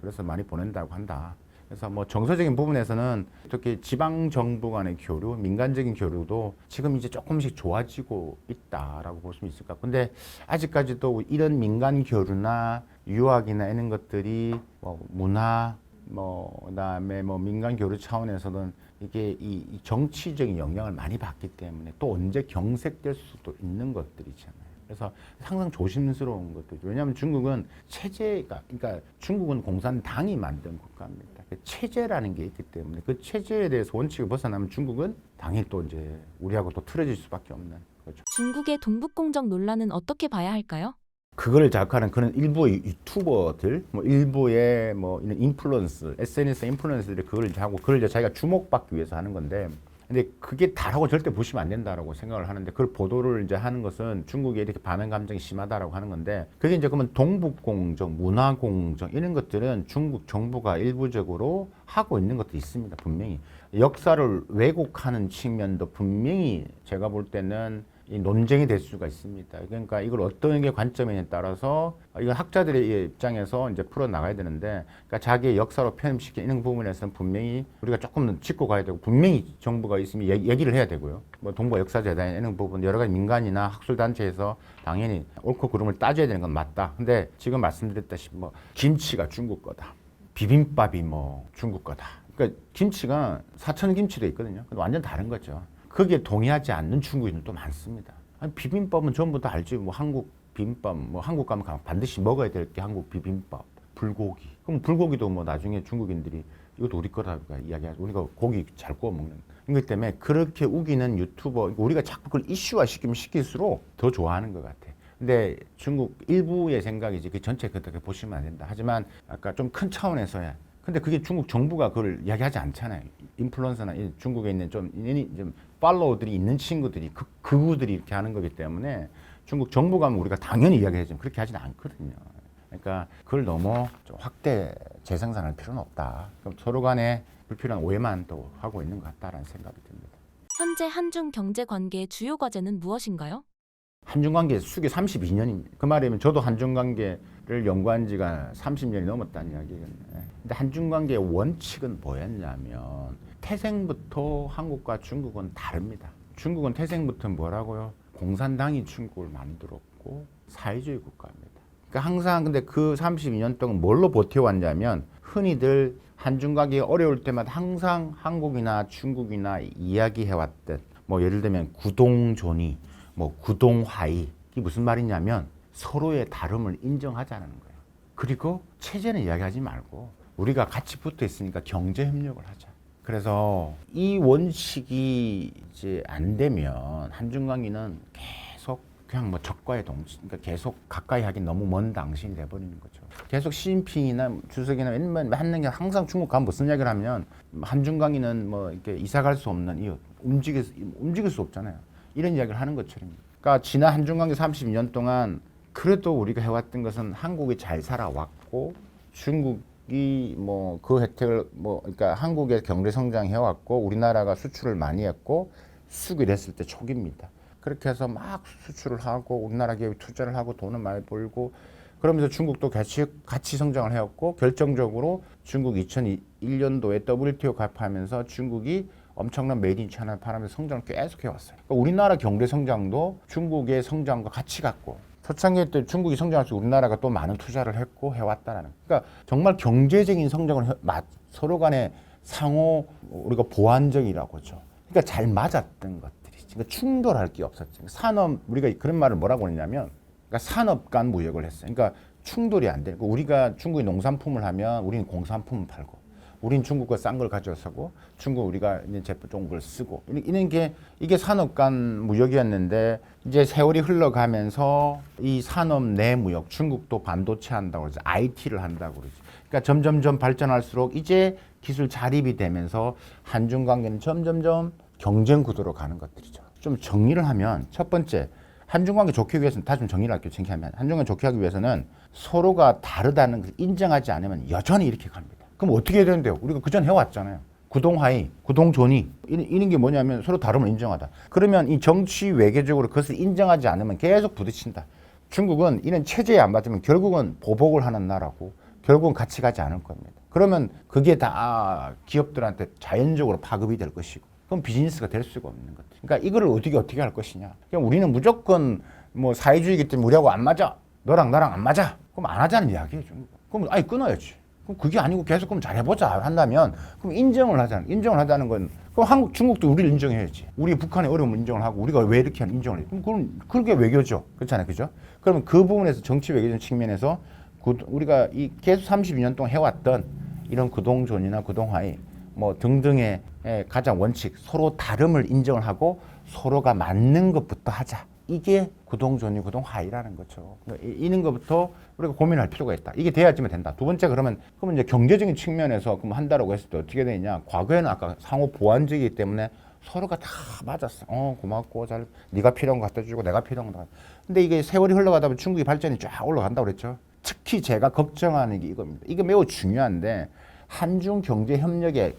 그래서 많이 보낸다고 한다. 그래서 뭐 정서적인 부분에서는 특히 지방 정부 간의 교류, 민간적인 교류도 지금 이제 조금씩 좋아지고 있다라고 볼 수 있을 것 같고, 근데 아직까지도 이런 민간 교류나 유학이나 이런 것들이 뭐 문화, 뭐 그다음에 뭐 민간 교류 차원에서는 이게 이 정치적인 영향을 많이 받기 때문에 또 언제 경색될 수도 있는 것들이잖아요. 그래서 항상 조심스러운 것들이죠. 왜냐하면 중국은 체제가, 그러니까 중국은 공산당이 만든 국가입니다. 체제라는 게 있기 때문에 그 체제에 대해서 원칙을 벗어나면 중국은 당연히 또 이제 우리하고 또 틀어질 수밖에 없는 거죠. 중국의 동북공정 논란은 어떻게 봐야 할까요? 그거를 자극하는 그런 일부의 유튜버들, 뭐 일부의 뭐 이런 인플루언서, SNS 인플루언서들이 그걸 이제 하고 그걸 이제 자기가 주목받기 위해서 하는 건데, 근데 그게 다라고 절대 보시면 안 된다라고 생각을 하는데, 그걸 보도를 이제 하는 것은 중국에 이렇게 반응 감정이 심하다라고 하는 건데, 그게 이제 그러면 동북공정, 문화공정 이런 것들은 중국 정부가 일부적으로 하고 있는 것도 있습니다. 분명히 역사를 왜곡하는 측면도 분명히 제가 볼 때는 이 논쟁이 될 수가 있습니다. 그러니까 이걸 어떤 게 관점이냐에 따라서 이건 학자들의 입장에서 이제 풀어 나가야 되는데, 그러니까 자기의 역사로 편입시키는 부분에서는 분명히 우리가 조금 짚고 가야 되고, 분명히 정부가 있으면 얘기를 해야 되고요. 뭐 동북아 역사재단 이런 부분 여러 가지 민간이나 학술 단체에서 당연히 옳고 그름을 따져야 되는 건 맞다. 근데 지금 말씀드렸다시피 뭐 김치가 중국 거다, 비빔밥이 뭐 중국 거다. 그러니까 김치가 사천 김치도 있거든요. 근데 완전 다른 거죠. 거기에 동의하지 않는 중국인들도 많습니다. 아니, 비빔밥은 전부 다 알지. 뭐 한국 비빔밥, 뭐 한국 가면 반드시 먹어야 될 게 한국 비빔밥, 불고기. 그럼 불고기도 뭐 나중에 중국인들이 이것도 우리 거다 이야기하죠. 우리가 고기 잘 구워 먹는. 이것 때문에 그렇게 우기는 유튜버, 우리가 자꾸 그걸 이슈화 시키면 시킬수록 더 좋아하는 것 같아. 근데 중국 일부의 생각이지 그 전체 그렇게 보시면 안 된다. 하지만 아까 좀 큰 차원에서야. 근데 그게 중국 정부가 그걸 이야기하지 않잖아요. 인플루언서나 중국에 있는 좀 팔로워들이 있는 친구들이 그구들이 이렇게 하는 거기 때문에 중국 정부가 하면 우리가 당연히 이야기하지만 그렇게 하지는 않거든요. 그러니까 그걸 너무 좀 확대 재생산할 필요는 없다. 그럼 서로 간에 불필요한 오해만 또 하고 있는 것 같다라는 생각이 듭니다. 현재 한중 경제 관계의 주요 과제는 무엇인가요? 한중 관계 수기 32년입니다. 그 말이면 저도 한중 관계를 연구한 지가 30년이 넘었다는 이야기거든요. 근데 한중 관계의 원칙은 뭐였냐면 태생부터 한국과 중국은 다릅니다. 중국은 태생부터 뭐라고요? 공산당이 중국을 만들었고 사회주의 국가입니다. 그러니까 항상 근데 그 32년 동안 뭘로 버텨왔냐면 흔히들 한중 관계가 어려울 때마다 항상 한국이나 중국이나 이야기해왔던 뭐 예를 들면 구동존이 뭐 구동화이, 이게 무슨 말이냐면 서로의 다름을 인정하자는 거예요. 그리고 체제는 이야기하지 말고 우리가 같이 붙어 있으니까 경제 협력을 하자. 그래서 이 원칙이 이제 안 되면 한중 관계는 계속 그냥 뭐 적과의 동지, 그러니까 계속 가까이 하긴 너무 먼 당신이 돼버리는 거죠. 계속 시진핑이나 주석이나 웬만 하는 게 항상 중국 가면 무슨 이야기를 하면 한중 관계는 뭐 이렇게 이사 갈 수 없는 이유, 움직일 수 없잖아요. 이런 이야기를 하는 것처럼. 그러니까 지난 한중 관계 32년 동안 그래도 우리가 해왔던 것은 한국이 잘 살아왔고 중국이 뭐 그 혜택을 뭐 그러니까 한국의 경제 성장해왔고 우리나라가 수출을 많이 했고 수출을 했을 때 초기입니다. 그렇게 해서 막 수출을 하고 우리나라 기업이 투자를 하고 돈을 많이 벌고 그러면서 중국도 같이 성장을 해왔고 결정적으로 중국 2001년도에 WTO 가입하면서 중국이 엄청난 메이드 인 차이나를 팔아면서 성장을 계속 해왔어요. 그러니까 우리나라 경제 성장도 중국의 성장과 같이 갔고 초창기 때 중국이 성장할수록 우리나라가 또 많은 투자를 했고 해왔다라는. 그러니까 정말 경제적인 성장을 서로 간에 상호 우리가 보완적이라고 하죠. 그러니까 잘 맞았던 것들이지. 그러니까 충돌할 게 없었죠. 산업 우리가 그런 말을 뭐라고 하냐면 그러니까 산업 간 무역을 했어요. 그러니까 충돌이 안 되고 우리가 중국이 농산품을 하면 우리는 공산품을 팔고 우린 중국 거 싼 걸 가져서고 중국 우리가 이제 제품 좋은 걸 쓰고 이런 게 이게 산업 간 무역이었는데 이제 세월이 흘러가면서 이 산업 내 무역 중국도 반도체 한다고 그러죠. IT를 한다고 그러죠. 그러니까 점점점 발전할수록 이제 기술 자립이 되면서 한중 관계는 점점점 경쟁 구도로 가는 것들이죠. 좀 정리를 하면 첫 번째 한중 관계 좋게 하기 위해서는 다시 좀 정리를 할게요. 창피하면 한중 관계 좋게 하기 위해서는 서로가 다르다는 것을 인정하지 않으면 여전히 이렇게 갑니다. 그럼 어떻게 해야 되는데요? 우리가 그전 해왔잖아요. 구동하이, 구동존이 이런 게 뭐냐면 서로 다름을 인정하다. 그러면 이 정치 외교적으로 그것을 인정하지 않으면 계속 부딪힌다. 중국은 이런 체제에 안 맞으면 결국은 보복을 하는 나라고 결국은 같이 가지 않을 겁니다. 그러면 그게 다 기업들한테 자연적으로 파급이 될 것이고 그럼 비즈니스가 될 수가 없는 거죠. 그러니까 이거를 어떻게 할 것이냐. 그냥 우리는 무조건 뭐 사회주의이기 때문에 우리하고 안 맞아. 너랑 나랑 안 맞아. 그럼 안 하자는 이야기예요. 그럼 아니 끊어야지. 그럼 그게 아니고 계속 그럼 잘해보자 한다면 그럼 인정을 하자는. 인정을 하자는 건 그럼 한국, 중국도 우리를 인정해야지. 우리 북한의 어려움을 인정을 하고 우리가 왜 이렇게 하는 인정을 해. 그럼 그게 외교죠. 그렇잖아요, 그죠? 그러면 그 부분에서 정치 외교적 측면에서 우리가 이 계속 32년 동안 해왔던 이런 구동존이나 구동화의 뭐 등등의 가장 원칙, 서로 다름을 인정을 하고 서로가 맞는 것부터 하자. 이게 구동존이 구동하이라는 거죠. 이런 것부터 우리가 고민할 필요가 있다. 이게 돼야지만 된다. 두 번째 그러면 이제 경제적인 측면에서 그럼 한다라고 했을 때 어떻게 되냐? 과거에는 아까 상호 보완적이기 때문에 서로가 다 맞았어. 고맙고 잘 네가 필요한 거 갖다 주고 내가 필요한 거. 근데 이게 세월이 흘러가다 보면 중국이 발전이 쫙 올라간다고 그랬죠. 특히 제가 걱정하는 게 이겁니다. 이게 매우 중요한데 한중 경제 협력의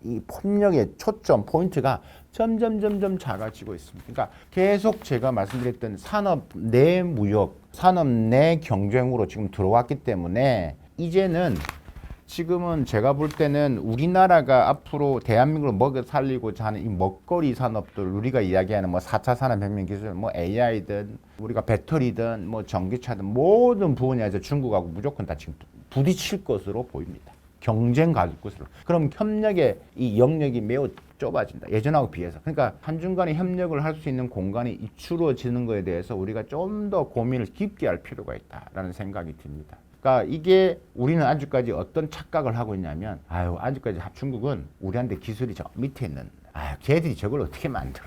이 폭력의 초점 포인트가 점점 작아지고 있습니다. 그러니까 계속 제가 말씀드렸던 산업 내 무역, 산업 내 경쟁으로 지금 들어왔기 때문에 이제는 지금은 제가 볼 때는 우리나라가 앞으로 대한민국을 먹여 살리고자 하는 이 먹거리 산업들 우리가 이야기하는 뭐 4차 산업혁명 기술, 뭐 AI든 우리가 배터리든 뭐 전기차든 모든 분야에서 중국하고 무조건 다 지금 부딪힐 것으로 보입니다. 경쟁 가질 것으로. 그럼 협력의 이 영역이 매우 좁아진다. 예전하고 비해서. 그러니까 한중 간의 협력을 할 수 있는 공간이 이추어지는 것에 대해서 우리가 좀 더 고민을 깊게 할 필요가 있다라는 생각이 듭니다. 그러니까 이게 우리는 아직까지 어떤 착각을 하고 있냐면 아직까지 중국은 우리한테 기술이 저 밑에 있는 걔들이 저걸 어떻게 만들어.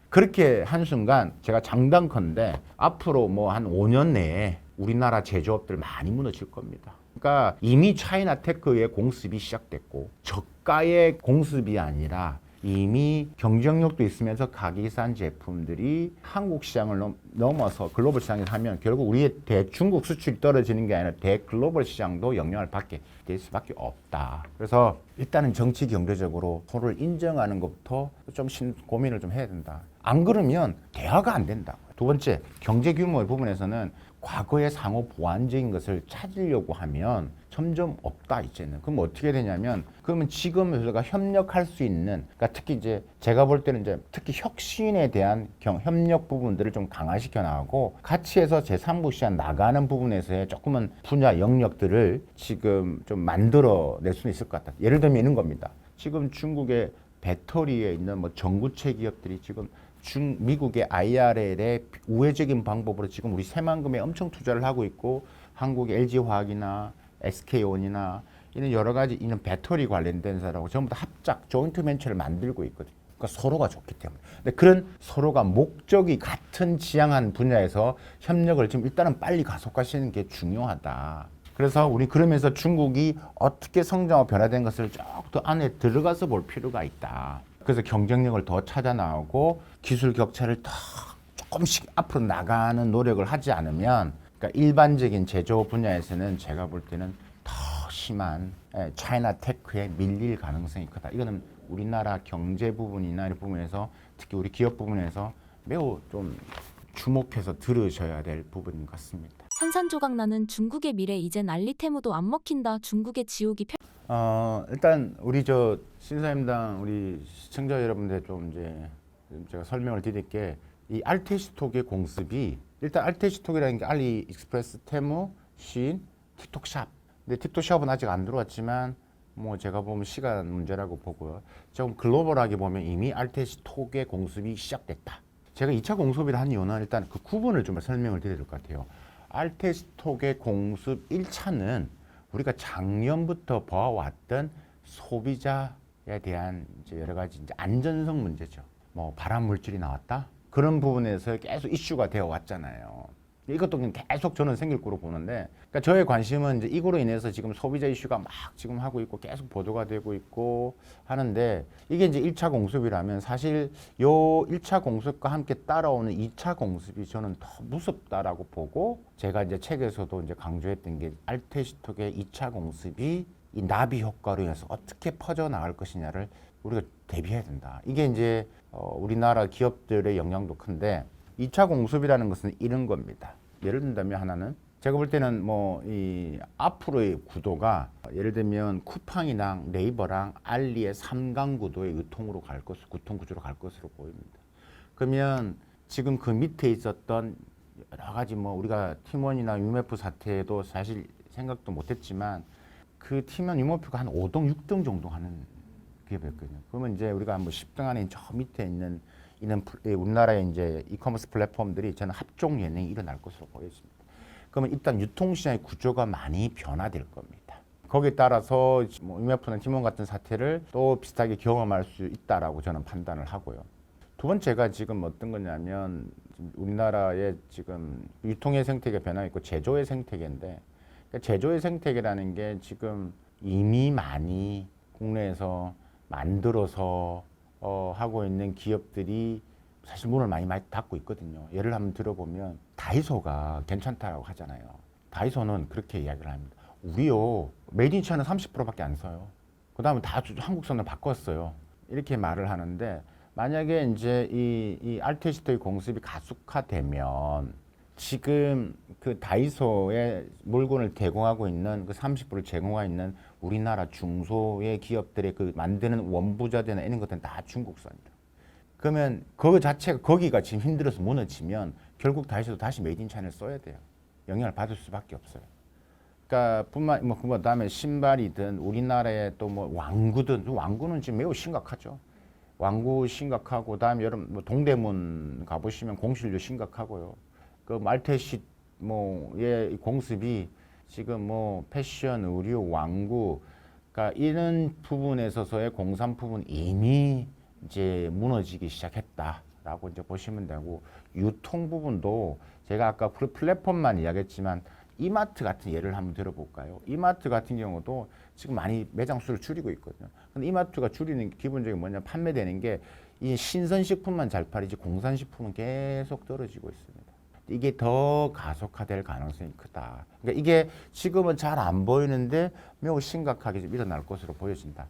그렇게 한순간 제가 장담컨대 앞으로 뭐 한 5년 내에 우리나라 제조업들 많이 무너질 겁니다. 그러니까 이미 차이나 테크의 공습이 시작됐고 저가의 공습이 아니라 이미 경쟁력도 있으면서 가격이 싼 제품들이 한국 시장을 넘어서 글로벌 시장에 하면 결국 우리의 대중국 수출이 떨어지는 게 아니라 대글로벌 시장도 영향을 받게 될 수밖에 없다. 그래서 일단은 정치 경제적으로 서로를 인정하는 것부터 좀 고민을 좀 해야 된다. 안 그러면 대화가 안 된다. 두 번째, 경제 규모의 부분에서는 과거의 상호 보완적인 것을 찾으려고 하면 점점 없다 이제는. 그럼 어떻게 되냐면 그러면 지금 우리가 협력할 수 있는 그러니까 특히 이제 제가 볼 때는 이제 특히 혁신에 대한 협력 부분들을 좀 강화시켜 나가고 같이 해서 제3국 시장 나가는 부분에서의 조금은 분야 영역들을 지금 좀 만들어 낼 수는 있을 것 같다. 예를 들면 이런 겁니다. 지금 중국의 배터리에 있는 뭐 전구체 기업들이 지금 미국의 IRL의 우회적인 방법으로 지금 우리 새만금에 엄청 투자를 하고 있고 한국의 LG화학이나 SK온이나 이런 여러 가지 이런 배터리 관련된 사람하고 전부 다 합작 조인트 벤처를 만들고 있거든요. 그러니까 서로가 좋기 때문에. 근데 그런 서로가 목적이 같은 지향한 분야에서 협력을 지금 일단은 빨리 가속화시키는 게 중요하다. 그래서 우리 그러면서 중국이 어떻게 성장하고 변화된 것을 쭉 더 안에 들어가서 볼 필요가 있다. 그래서 경쟁력을 더 찾아 나오고 기술 격차를 더 조금씩 앞으로 나가는 노력을 하지 않으면 그러니까 일반적인 제조 분야에서는 제가 볼 때는 더 심한 차이나 테크에 밀릴 가능성이 크다. 이거는 우리나라 경제 부분이나 이런 부분에서 특히 우리 기업 부분에서 매우 좀 주목해서 들으셔야 될 부분인 것 같습니다. 산산조각 나는 중국의 미래 이젠 알리테무도 안 먹힌다. 중국의 지옥이 일단 우리 신사임당 우리 시청자 여러분들 좀 이제 제가 설명을 드릴게 이 알테시톡의 공습이 일단 알테시톡이라는 게 알리익스프레스, 테무, 신, 틱톡샵. 근데 틱톡샵은 아직 안 들어왔지만 뭐 제가 보면 시간 문제라고 보고요. 좀 글로벌하게 보면 이미 알테시톡의 공습이 시작됐다. 제가 2차 공습이라 한 이유는 일단 그 구분을 좀 설명을 드려야 될 것 같아요. 알테시톡의 공습 1차는 우리가 작년부터 봐왔던 소비자에 대한 이제 여러 가지 이제 안전성 문제죠. 뭐 발암 물질이 나왔다 그런 부분에서 계속 이슈가 되어 왔잖아요. 이것도 그냥 계속 저는 생길 거로 보는데, 그러니까 저의 관심은 이제 이거로 인해서 지금 소비자 이슈가 막 지금 하고 있고 계속 보도가 되고 있고 하는데, 이게 이제 1차 공습이라면 사실 요 1차 공습과 함께 따라오는 2차 공습이 저는 더 무섭다라고 보고, 제가 이제 책에서도 이제 강조했던 게 알테시톡의 2차 공습이 이 나비 효과로 인해서 어떻게 퍼져 나갈 것이냐를 우리가 대비해야 된다. 이게 이제 우리나라 기업들의 영향도 큰데, 2차 공습이라는 것은 이런 겁니다. 예를 든다면 하나는 제가 볼 때는 뭐 이 앞으로의 구도가 예를 들면 쿠팡이랑 네이버랑 알리의 3강 구도의 유통 구조로 갈 것으로 보입니다. 그러면 지금 그 밑에 있었던 여러 가지 뭐 우리가 팀원이나 유메프 사태도 사실 생각도 못했지만, 그 팀원 유메프가 한 5등, 6등 정도 하는 기업이었거든요. 그러면 이제 우리가 뭐 10등 안에 저 밑에 있는 우리나라의 이제 이커머스 플랫폼들이 저는 합종 예능이 일어날 것으로 보여집니다. 그러면 일단 유통시장의 구조가 많이 변화될 겁니다. 거기에 따라서 뭐 유메프나 팀원 같은 사태를 또 비슷하게 경험할 수 있다라고 저는 판단을 하고요. 두 번째가 지금 어떤 거냐면, 우리나라의 지금 유통의 생태계 변화가 있고 제조의 생태계인데, 그러니까 제조의 생태계라는 게 지금 이미 많이 국내에서 만들어서 하고 있는 기업들이 사실 문을 많이 닫고 있거든요. 예를 한번 들어보면 다이소가 괜찮다라고 하잖아요. 다이소는 그렇게 이야기를 합니다. 우리요 메이드 인 차이나 30%밖에 안 써요. 그 다음에 다 한국선을 바꿨어요. 이렇게 말을 하는데, 만약에 이제 이 알테시토의 공습이 가속화되면 지금 그 다이소에 물건을 제공하고 있는 그 30%를 제공하고 있는 우리나라 중소의 기업들의 그 만드는 원부자재나 이런 것들은 다 중국산이다. 그러면 그 자체가 거기가 지금 힘들어서 무너지면 결국 다이소도 다시 메이드 인 차이나를 써야 돼요. 영향을 받을 수밖에 없어요. 그러니까 그다음에 신발이든 우리나라의 또 뭐 왕구든, 왕구는 지금 매우 심각하죠. 왕구 심각하고, 다음에 여러분 뭐 동대문 가보시면 공실료 심각하고요. 그 말테시 뭐의 공습이 지금 뭐 패션, 의류, 왕구, 그러니까 이런 부분에 있어서의 공산품은 이미 이제 무너지기 시작했다라고 이제 보시면 되고, 유통 부분도 제가 아까 플랫폼만 이야기했지만 이마트 같은 예를 한번 들어볼까요? 이마트 같은 경우도 지금 많이 매장 수를 줄이고 있거든요. 근데 이마트가 줄이는 기본적인 뭐냐, 판매되는 게 이 신선식품만 잘 팔리지 공산식품은 계속 떨어지고 있습니다. 이게 더 가속화될 가능성이 크다. 그러니까 이게 지금은 잘 안 보이는데 매우 심각하게 일어날 것으로 보여진다.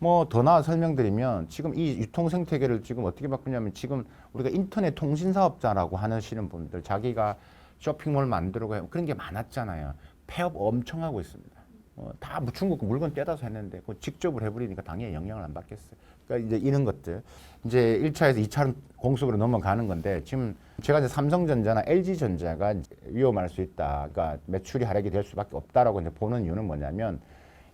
뭐 더 나아 설명드리면, 지금 이 유통 생태계를 지금 어떻게 바꾸냐면, 지금 우리가 인터넷 통신 사업자라고 하시는 분들, 자기가 쇼핑몰 만들고 그런 게 많았잖아요. 폐업 엄청 하고 있습니다. 다 중국 물건 떼다서 했는데 그거 직접을 해버리니까 당연히 영향을 안 받겠어요. 그러니까 이제 이런 것들, 이제 1차에서 2차 공습으로 넘어가는 건데, 지금 제가 이제 삼성전자나 LG전자가 위험할 수 있다, 그러니까 매출이 하락이 될 수밖에 없다라고 이제 보는 이유는 뭐냐면,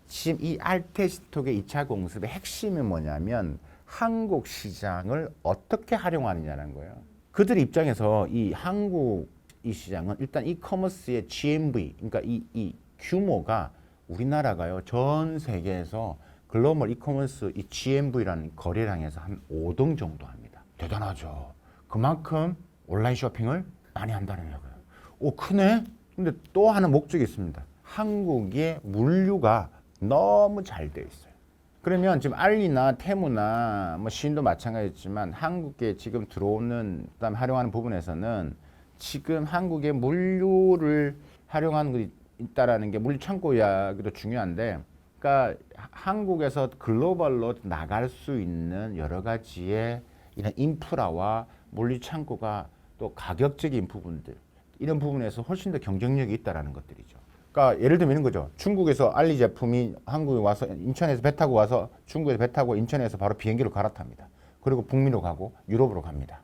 지금 이 알테시톡의 2차 공습의 핵심이 뭐냐면 한국 시장을 어떻게 활용하느냐는 거예요. 그들 입장에서 이 한국 이 시장은 일단 이커머스의 GMV, 그러니까 이 규모가 우리나라가요 전 세계에서 글로벌 이커머스 이 GMV라는 거래량에서 한 5등 정도 합니다. 대단하죠. 그만큼 온라인 쇼핑을 많이 한다는 거예요. 오, 크네? 근데 또 하나 목적이 있습니다. 한국의 물류가 너무 잘 돼 있어요. 그러면 지금 알리나 테무나 뭐 시인도 마찬가지지만 한국에 지금 들어오는, 그다음에 활용하는 부분에서는 지금 한국의 물류를 활용하는 것이 있다라는 게 물류 창고 이야기도 중요한데, 그러니까 한국에서 글로벌로 나갈 수 있는 여러 가지의 이런 인프라와 물류 창고가 또 가격적인 부분들, 이런 부분에서 훨씬 더 경쟁력이 있다라는 것들이죠. 그러니까 예를 들면 이런 거죠. 중국에서 알리 제품이 한국에 와서 인천에서 배 타고 와서 중국에서 배 타고 인천에서 바로 비행기로 갈아탑니다. 그리고 북미로 가고 유럽으로 갑니다.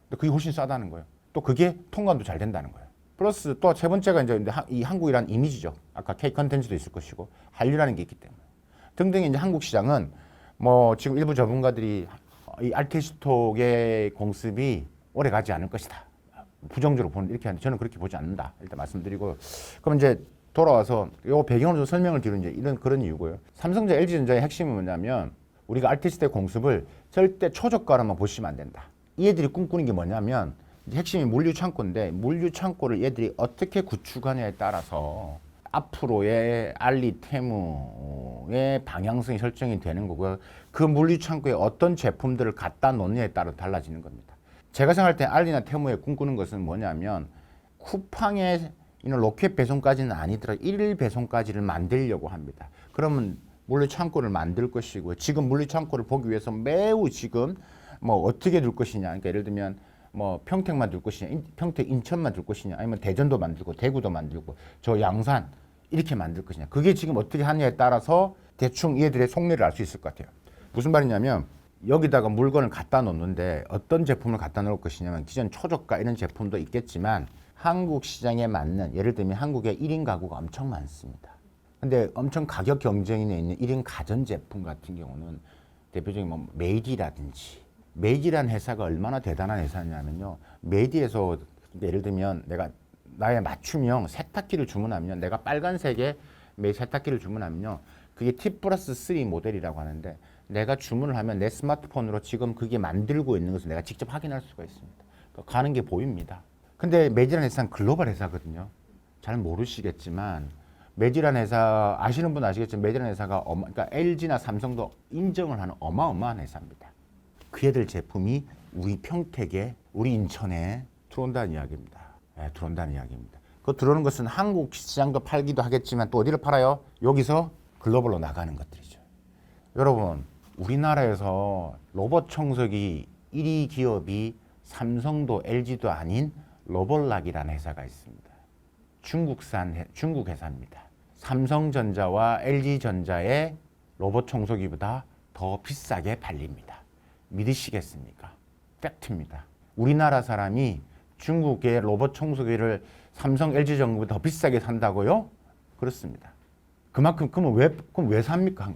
근데 그게 훨씬 싸다는 거예요. 또 그게 통관도 잘 된다는 거예요. 플러스 또 세 번째가 이제 이 한국이라는 이미지죠. 아까 K 컨텐츠도 있을 것이고 한류라는 게 있기 때문에 등등의 이제 한국 시장은 뭐 지금 일부 전문가들이 이 알테시톡의 공습이 오래 가지 않을 것이다. 부정적으로 보는 이렇게 하는데 저는 그렇게 보지 않는다. 일단 말씀드리고, 그럼 이제 돌아와서 요 배경을 좀 설명을 드리는 이제 이런 그런 이유고요. 삼성전자, LG전자의 핵심은 뭐냐면 우리가 RT시대 공습을 절대 초저가로만 보시면 안 된다. 얘들이 꿈꾸는 게 뭐냐면 핵심이 물류 창고인데 물류 창고를 얘들이 어떻게 구축하냐에 따라서 앞으로의 알리 테무의 방향성이 설정이 되는 거고요. 그 물류 창고에 어떤 제품들을 갖다 놓느냐에 따라 달라지는 겁니다. 제가 생각할 때 알리나 테무의 꿈꾸는 것은 뭐냐면 쿠팡의 이런 로켓 배송까지는 아니더라도 일일 배송까지를 만들려고 합니다. 그러면 물류 창고를 만들 것이고요. 지금 물류 창고를 보기 위해서 매우 지금 뭐 어떻게 둘 것이냐. 그러니까 예를 들면 뭐 평택만 둘 것이냐, 평택 인천만 둘 것이냐, 아니면 대전도 만들고 대구도 만들고 저 양산 이렇게 만들 것이냐. 그게 지금 어떻게 하느냐에 따라서 대충 얘들의 속내를 알 수 있을 것 같아요. 무슨 말이냐면 여기다가 물건을 갖다 놓는데 어떤 제품을 갖다 놓을 것이냐면 기존 초저가 이런 제품도 있겠지만 한국 시장에 맞는 예를 들면 한국의 1인 가구가 엄청 많습니다. 근데 엄청 가격 경쟁이 있는 1인 가전 제품 같은 경우는 대표적인 뭐 메이디라든지 메이디라는 회사가 얼마나 대단한 회사냐면요. 메이디에서 예를 들면 내가 나의 맞춤형 세탁기를 주문하면 내가 빨간색의 세탁기를 주문하면요. 그게 T+3 모델이라고 하는데 내가 주문을 하면 내 스마트폰으로 지금 그게 만들고 있는 것을 내가 직접 확인할 수가 있습니다. 그러니까 가는 게 보입니다. 근데 메이디라는 회사는 글로벌 회사거든요. 잘 모르시겠지만 메이디라는 회사 아시는 분 아시겠지만 메이디라는 회사가 그러니까 LG나 삼성도 인정을 하는 어마어마한 회사입니다. 그 애들 제품이 우리 평택에 우리 인천에 들어온다는 이야기입니다. 네, 들어온다는 이야기입니다. 그 들어오는 것은 한국 시장도 팔기도 하겠지만 또 어디를 팔아요? 여기서 글로벌로 나가는 것들이죠. 여러분 우리나라에서 로봇 청소기 1위 기업이 삼성도 LG도 아닌 로볼락이라는 회사가 있습니다. 중국 회사입니다. 삼성전자와 LG전자의 로봇 청소기보다 더 비싸게 팔립니다. 믿으시겠습니까? 팩트입니다. 우리나라 사람이 중국의 로봇 청소기를 삼성, LG전자보다 더 비싸게 산다고요? 그렇습니다. 그만큼 그럼 왜 삽니까?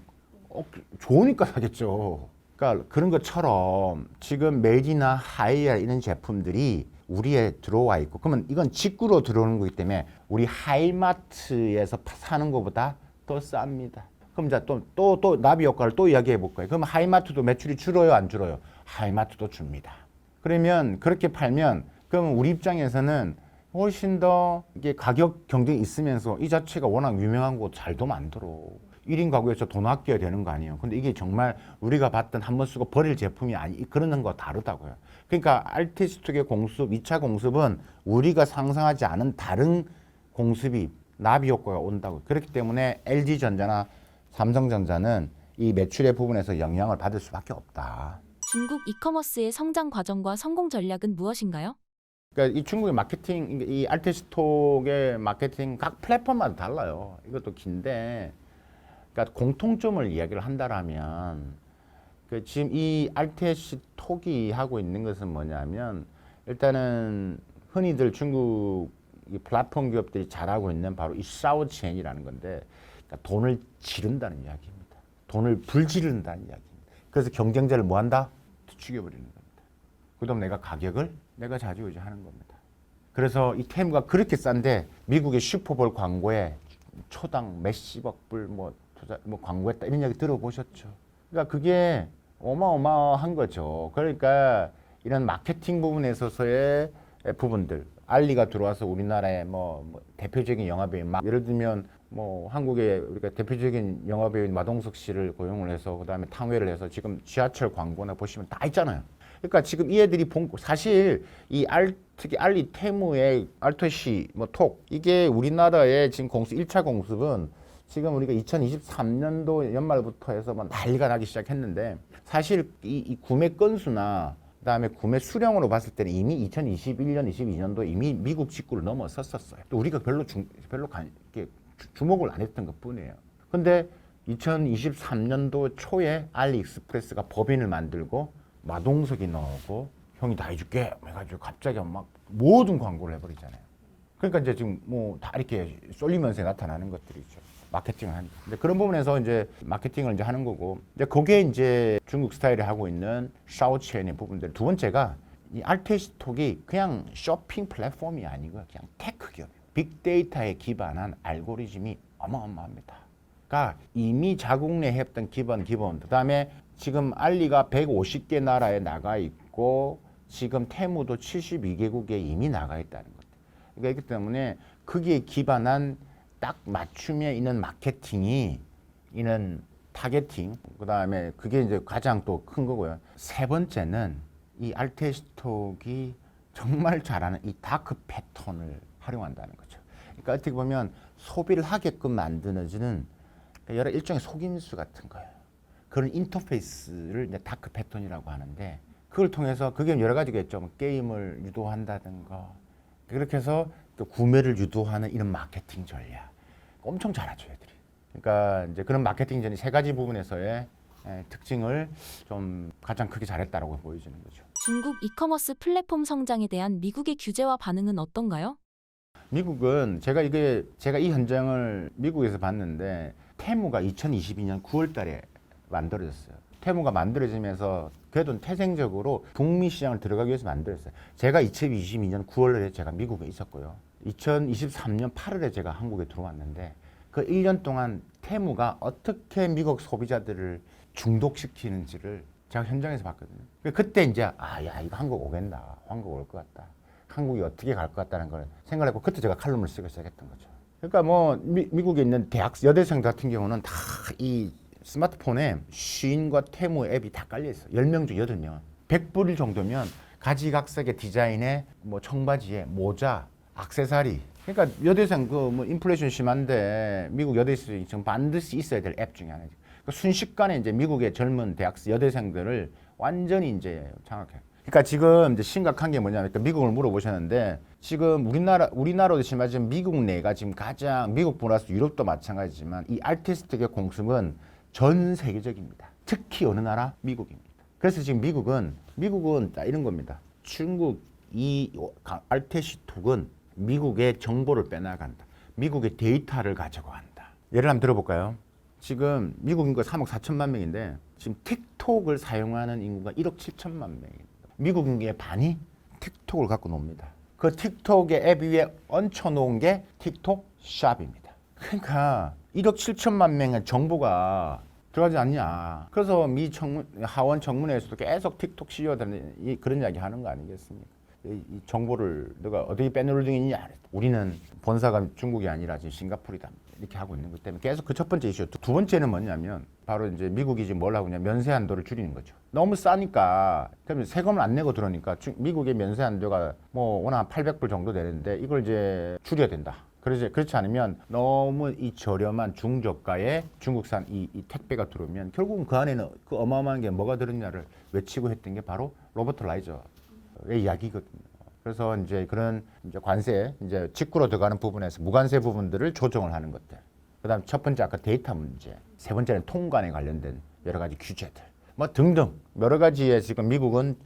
좋으니까 사겠죠. 그러니까 그런 것처럼 지금 메이디나 하이야 이런 제품들이 우리에 들어와 있고 그러면 이건 직구로 들어오는 거기 때문에 우리 하이마트에서 사는 것보다 더 쌉니다. 그럼 이제 또 나비 효과를 또 이야기해 볼 거예요. 그럼 하이마트도 매출이 줄어요, 안 줄어요? 하이마트도 줍니다. 그러면 그렇게 팔면 그럼 우리 입장에서는 훨씬 더 이게 가격 경쟁이 있으면서 이 자체가 워낙 유명한 거 잘도 만들어. 1인 가구에서 돈 아껴야 되는 거 아니에요. 근데 이게 정말 우리가 봤던 한 번 쓰고 버릴 제품이 그런 거 다르다고요. 그러니까 알티스톡의 공습, 2차 공습은 우리가 상상하지 않은 다른 공습이 나비 효과가 온다고. 그렇기 때문에 LG전자나 삼성전자는 이 매출의 부분에서 영향을 받을 수밖에 없다. 중국 이커머스의 성장 과정과 성공 전략은 무엇인가요? 그러니까 이 중국의 마케팅, 이 알티스톡의 마케팅 각 플랫폼마다 달라요. 이것도 긴데, 그러니까 공통점을 이야기를 한다라면, 지금 이 알티스톡이 하고 있는 것은 뭐냐면, 일단은 흔히들 중국 이 플랫폼 기업들이 잘하고 있는 바로 이 샤오첸이라는 건데, 그러니까 돈을 지른다는 이야기입니다. 돈을 불지른다는 이야기입니다. 그래서 경쟁자를 뭐 한다? 죽여버리는 겁니다. 그다음 내가 가격을 내가 좌지우지하는 겁니다. 그래서 이 테무가 그렇게 싼데 미국의 슈퍼볼 광고에 초당 몇십억 불 뭐 광고했다 이런 이야기 들어보셨죠? 그러니까 그게 어마어마한 거죠. 그러니까 이런 마케팅 부분에 있어서의 부분들 알리가 들어와서 우리나라의 뭐 대표적인 영화배우 예를 들면 뭐 한국의 우리가 대표적인 영화배우인 마동석 씨를 고용을 해서 그다음에 탕웨를 해서 지금 지하철 광고나 보시면 다 있잖아요. 그러니까 지금 이 애들이 사실 특히 알리 테무의 알토시 톡 이게 우리나라의 지금 공습 1차 공습은 지금 우리가 2023년도 연말부터 해서 막 난리가 나기 시작했는데 사실 이 구매 건수나 그다음에 구매 수량으로 봤을 때는 이미 2021년, 22년도 이미 미국 직구를 넘어섰었어요. 또 우리가 별로 주목을 안 했던 것뿐이에요. 근데 2023년도 초에 알리익스프레스가 법인을 만들고 마동석이 나오고 형이 다 해줄게 해가지고 갑자기 막 모든 광고를 해버리잖아요. 그러니까 이제 지금 뭐 다 이렇게 쏠리면서 나타나는 것들이죠. 마케팅을 하니까. 근데 그런 부분에서 이제 마케팅을 이제 하는 거고, 이제 그게 이제 중국 스타일이 하고 있는 샤오첸의 부분들. 두 번째가 이 알테시톡이 그냥 쇼핑 플랫폼이 아니고 그냥 테크 기업입니다. 빅데이터에 기반한 알고리즘이 어마어마합니다. 그러니까 이미 자국 내에 했던 기본, 그다음에 지금 알리가 150개 나라에 나가 있고 지금 테무도 72개국에 이미 나가 있다는 거죠. 그러니까 그렇기 때문에 거기에 기반한 딱 맞춤에 있는 마케팅이 있는 타겟팅, 그다음에 그게 이제 가장 또 큰 거고요. 세 번째는 이 알테시톡이 정말 잘하는 이 다크 패턴을 활용한다는 거죠. 그러니까 어떻게 보면 소비를 하게끔 만드는 여러 일종의 속임수 같은 거예요. 그런 인터페이스를 이제 다크 패턴이라고 하는데 그걸 통해서 그게 여러 가지가 있죠. 뭐 게임을 유도한다든가 그렇게 해서 또 구매를 유도하는 이런 마케팅 전략 엄청 잘하죠, 애들이. 그러니까 이제 그런 마케팅 전이 세 가지 부분에서의 특징을 좀 가장 크게 잘했다라고 보여지는 거죠. 중국 이커머스 플랫폼 성장에 대한 미국의 규제와 반응은 어떤가요? 미국은 제가 이 현장을 미국에서 봤는데 테무가 2022년 9월 달에 만들어졌어요. 테무가 만들어지면서 그래도 태생적으로 북미 시장을 들어가기 위해서 만들었어요. 제가 2022년 9월에 제가 미국에 있었고요. 2023년 8월에 제가 한국에 들어왔는데 그 1년 동안 테무가 어떻게 미국 소비자들을 중독시키는지를 제가 현장에서 봤거든요. 그때 이제 야 이거 한국 오겠다. 한국 올 것 같다. 한국이 어떻게 갈 것 같다는 걸 생각했고 그때 제가 칼럼을 쓰기 시작했던 거죠. 그러니까 뭐 미국에 있는 여대생 같은 경우는 다 이 스마트폰에 쉬인과 테무 앱이 다 깔려 있어. 10명 중 8명. 100불 정도면 가지각색의 디자인의 뭐 청바지에 모자, 액세서리. 그러니까 여대생 그 뭐 인플레이션 심한데 미국 여대생이 지금 반드시 있어야 될 앱 중에 하나죠. 그러니까 순식간에 이제 미국의 젊은 여대생들을 완전히 이제 장악해. 그러니까 지금 이제 심각한 게 뭐냐면 그러니까 미국을 물어보셨는데 지금 우리나라도 심하지만 미국 내가 지금 가장 미국 플러스 유럽도 마찬가지지만 이 아티스트의 공습은 전 세계적입니다. 특히 어느 나라? 미국입니다. 그래서 지금 미국은 딱 이런 겁니다. 중국 이 알테시톡은 미국의 정보를 빼나간다. 미국의 데이터를 가져간다. 예를 한번 들어볼까요? 지금 미국 인구가 3억 4천만 명인데 지금 틱톡을 사용하는 인구가 1억 7천만 명입니다. 미국 인구의 반이 틱톡을 갖고 놉니다. 그 틱톡의 앱 위에 얹혀놓은 게 틱톡 샵입니다. 그러니까 1억 7천만 명의 정보가 들어가지 않냐. 그래서 하원 청문회에서도 계속 틱톡 CEO들은 그런 이야기 하는 거 아니겠습니까? 이 정보를 너가 어떻게 빼누를 등이 있냐. 우리는 본사가 중국이 아니라 지금 싱가포르이다. 이렇게 하고 있는 것 때문에 계속 그 첫 번째 이슈. 두 번째는 뭐냐면 바로 이제 미국이 지금 뭘 하고 있냐. 면세 한도를 줄이는 거죠. 너무 싸니까 그러면 세금을 안 내고 들어오니까 미국의 면세 한도가 뭐 워낙 한 800불 정도 되는데 이걸 이제 줄여야 된다. 그렇지 않으면 너무 이 저렴한 중저가의 중국산 이 택배가 들어오면 결국은 그 안에는 그 어마어마한 게 뭐가 들었냐를 외치고 했던 게 바로 로버트 라이저의 이야기거든요. 그래서 이제 그런 이제 관세, 이제 직구로 들어가는 부분에서 무관세 부분들을 조정을 하는 것들. 그다음 첫 번째 아까 데이터 문제, 세 번째는 통관에 관련된 여러 가지 규제들, 뭐 등등 여러 가지에 지금 미국은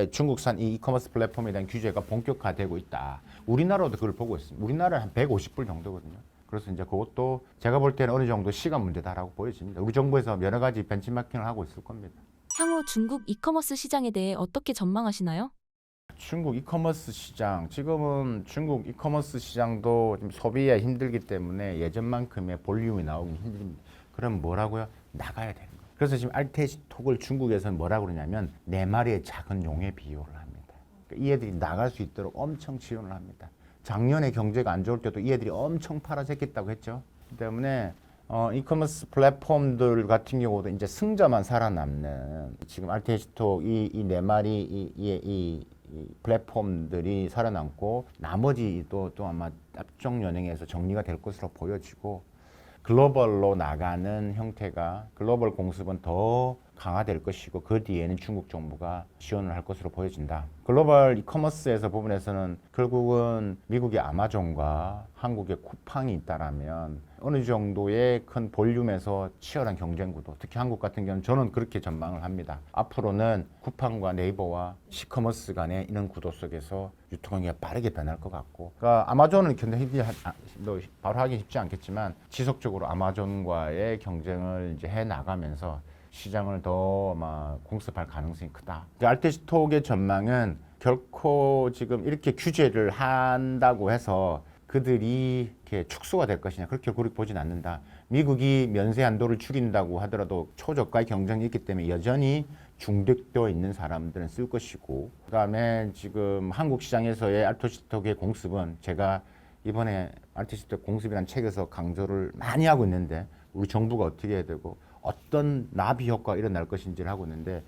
중국산 이 이커머스 플랫폼에 대한 규제가 본격화되고 있다. 우리나라도 그걸 보고 있습니다. 우리나라는 한 150불 정도거든요. 그래서 이제 그것도 제가 볼 때는 어느 정도 시간 문제다라고 보여집니다. 우리 정부에서 여러 가지 벤치마킹을 하고 있을 겁니다. 향후 중국 이커머스 시장에 대해 어떻게 전망하시나요? 중국 이커머스 시장, 지금은 중국 이커머스 시장도 좀 소비에 힘들기 때문에 예전만큼의 볼륨이 나오긴 힘듭니다. 그럼 뭐라고요? 나가야 되는 거예요. 그래서 지금 알테시톡을 중국에서는 뭐라고 그러냐면 4마리의 작은 용에 비유를 합니다. 그러니까 이 애들이 나갈 수 있도록 엄청 지원을 합니다. 작년에 경제가 안 좋을 때도 이 애들이 엄청 팔아제꼈다고 했죠. 그렇기 때문에 이커머스 플랫폼들 같은 경우도 이제 승자만 살아남는 지금 알테시톡 이 4마리 이 플랫폼들이 살아남고 나머지 또 아마 앞쪽 연행에서 정리가 될 것으로 보여지고 글로벌로 나가는 형태가 글로벌 공습은 더 강화될 것이고 그 뒤에는 중국 정부가 지원을 할 것으로 보여진다. 글로벌 이커머스에서 부분에서는 결국은 미국의 아마존과 한국의 쿠팡이 있다라면 어느 정도의 큰 볼륨에서 치열한 경쟁 구도, 특히 한국 같은 경우는 저는 그렇게 전망을 합니다. 앞으로는 쿠팡과 네이버와 시커머스 간의 이런 구도 속에서 유통이 빠르게 변할 것 같고, 그러니까 아마존은 바로 하기 쉽지 않겠지만 지속적으로 아마존과의 경쟁을 이제 해 나가면서 시장을 더 공습할 가능성이 크다. 알테시톡의 전망은 결코 지금 이렇게 규제를 한다고 해서 그들이 이렇게 축소가 될 것이냐 그렇게 보진 않는다. 미국이 면세 한도를 줄인다고 하더라도 초저가의 경쟁이 있기 때문에 여전히 중독되어 있는 사람들은 쓸 것이고, 그다음에 지금 한국 시장에서의 알토시톡의 공습은 제가 이번에 알토시톡 공습이라는 책에서 강조를 많이 하고 있는데, 우리 정부가 어떻게 해야 되고 어떤 나비 효과가 일어날 것인지를 하고 있는데,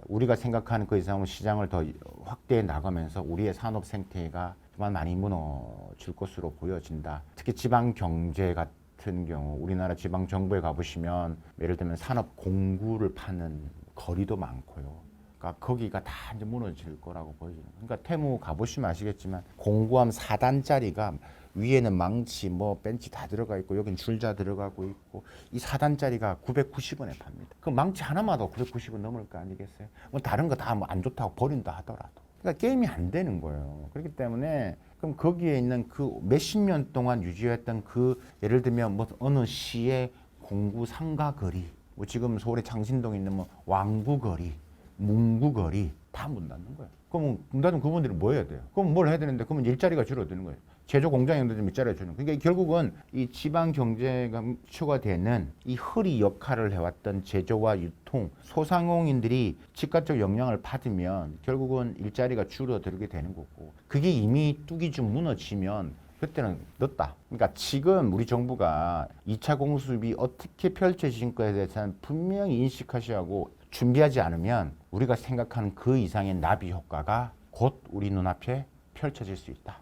우리가 생각하는 그 이상으로 시장을 더 확대해 나가면서 우리의 산업 생태가 정말 많이 무너질 것으로 보여진다. 특히 지방 경제 같은 경우 우리나라 지방 정부에 가보시면 예를 들면 산업 공구를 파는 거리도 많고요. 그러니까 거기가 다 이제 무너질 거라고 보여져요. 그러니까 태무 가보시면 아시겠지만 공구함 4단짜리가 위에는 망치, 뭐 벤치 다 들어가 있고 여긴 줄자 들어가고 있고 이 4단짜리가 990원에 팝니다. 그 망치 하나마다 990원 넘을 거 아니겠어요? 뭐 다른 거 다 뭐 안 좋다고 버린다 하더라도. 그러니까 게임이 안 되는 거예요. 그렇기 때문에 그럼 거기에 있는 그 몇십 년 동안 유지했던 그 예를 들면 뭐 어느 시의 공구 상가거리, 뭐 지금 서울의 창신동에 있는 뭐 왕구거리, 문구거리 다 문 닫는 거예요. 그럼 문 닫으면 그분들이 뭐 해야 돼요? 그럼 뭘 해야 되는데 그러면 일자리가 줄어드는 거예요. 제조 공장에도 좀 일자리가 주는. 그러니까 결국은 이 지방 경제가 추가되는 이 허리 역할을 해왔던 제조와 유통 소상공인들이 즉각적 영향을 받으면 결국은 일자리가 줄어들게 되는 거고, 그게 이미 뚝이 좀 무너지면 그때는 늦다. 그러니까 지금 우리 정부가 2차 공습이 어떻게 펼쳐질 거에 대해서는 분명히 인식하셔야 하고, 준비하지 않으면 우리가 생각하는 그 이상의 나비 효과가 곧 우리 눈앞에 펼쳐질 수 있다.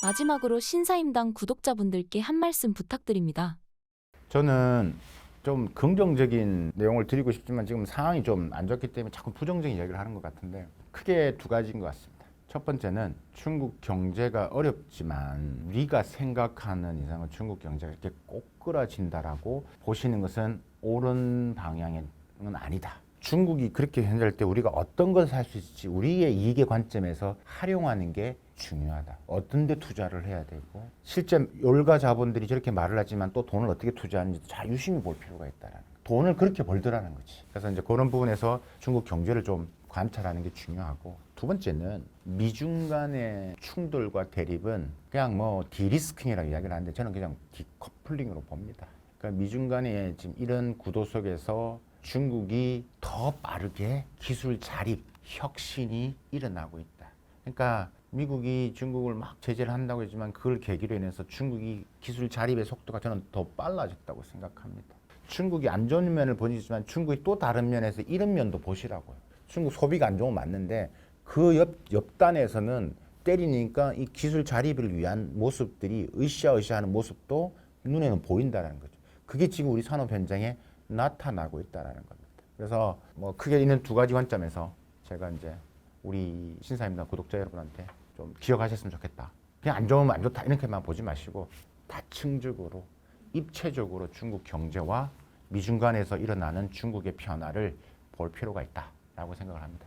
마지막으로 신사임당 구독자분들께 한 말씀 부탁드립니다. 저는 좀 긍정적인 내용을 드리고 싶지만 지금 상황이 좀 안 좋기 때문에 자꾸 부정적인 이야기를 하는 것 같은데, 크게 두 가지인 것 같습니다. 첫 번째는 중국 경제가 어렵지만 우리가 생각하는 이상은 중국 경제가 이렇게 꼬꾸라진다라고 보시는 것은 옳은 방향은 아니다. 중국이 그렇게 현재할 때 우리가 어떤 것을 할 수 있을지 우리의 이익의 관점에서 활용하는 게 중요하다. 어떤 데 투자를 해야 되고, 실제 열가 자본들이 저렇게 말을 하지만 또 돈을 어떻게 투자하는지 잘 유심히 볼 필요가 있다라는 거. 돈을 그렇게 벌더라는 거지. 그래서 이제 그런 부분에서 중국 경제를 좀 관찰하는 게 중요하고, 두 번째는 미중 간의 충돌과 대립은 그냥 뭐 디리스킹이라고 이야기를 하는데 저는 그냥 디커플링으로 봅니다. 그러니까 미중 간의 지금 이런 구도 속에서 중국이 더 빠르게 기술 자립, 혁신이 일어나고 있다. 그러니까 미국이 중국을 막 제재를 한다고 했지만 그걸 계기로 인해서 중국이 기술 자립의 속도가 저는 더 빨라졌다고 생각합니다. 중국이 안 좋은 면을 보이지만 중국이 또 다른 면에서 이런 면도 보시라고요. 중국 소비가 안 좋으면 맞는데 그 옆단에서는 때리니까 이 기술 자립을 위한 모습들이 으쌰으쌰하는 모습도 눈에는 보인다는 거죠. 그게 지금 우리 산업 현장에 나타나고 있다는 겁니다. 그래서 뭐 크게 있는 두 가지 관점에서 제가 이제 우리 신사임당 구독자 여러분한테 좀 기억하셨으면 좋겠다. 그냥 안 좋으면 안 좋다 이렇게만 보지 마시고 다층적으로 입체적으로 중국 경제와 미중 간에서 일어나는 중국의 변화를 볼 필요가 있다라고 생각을 합니다.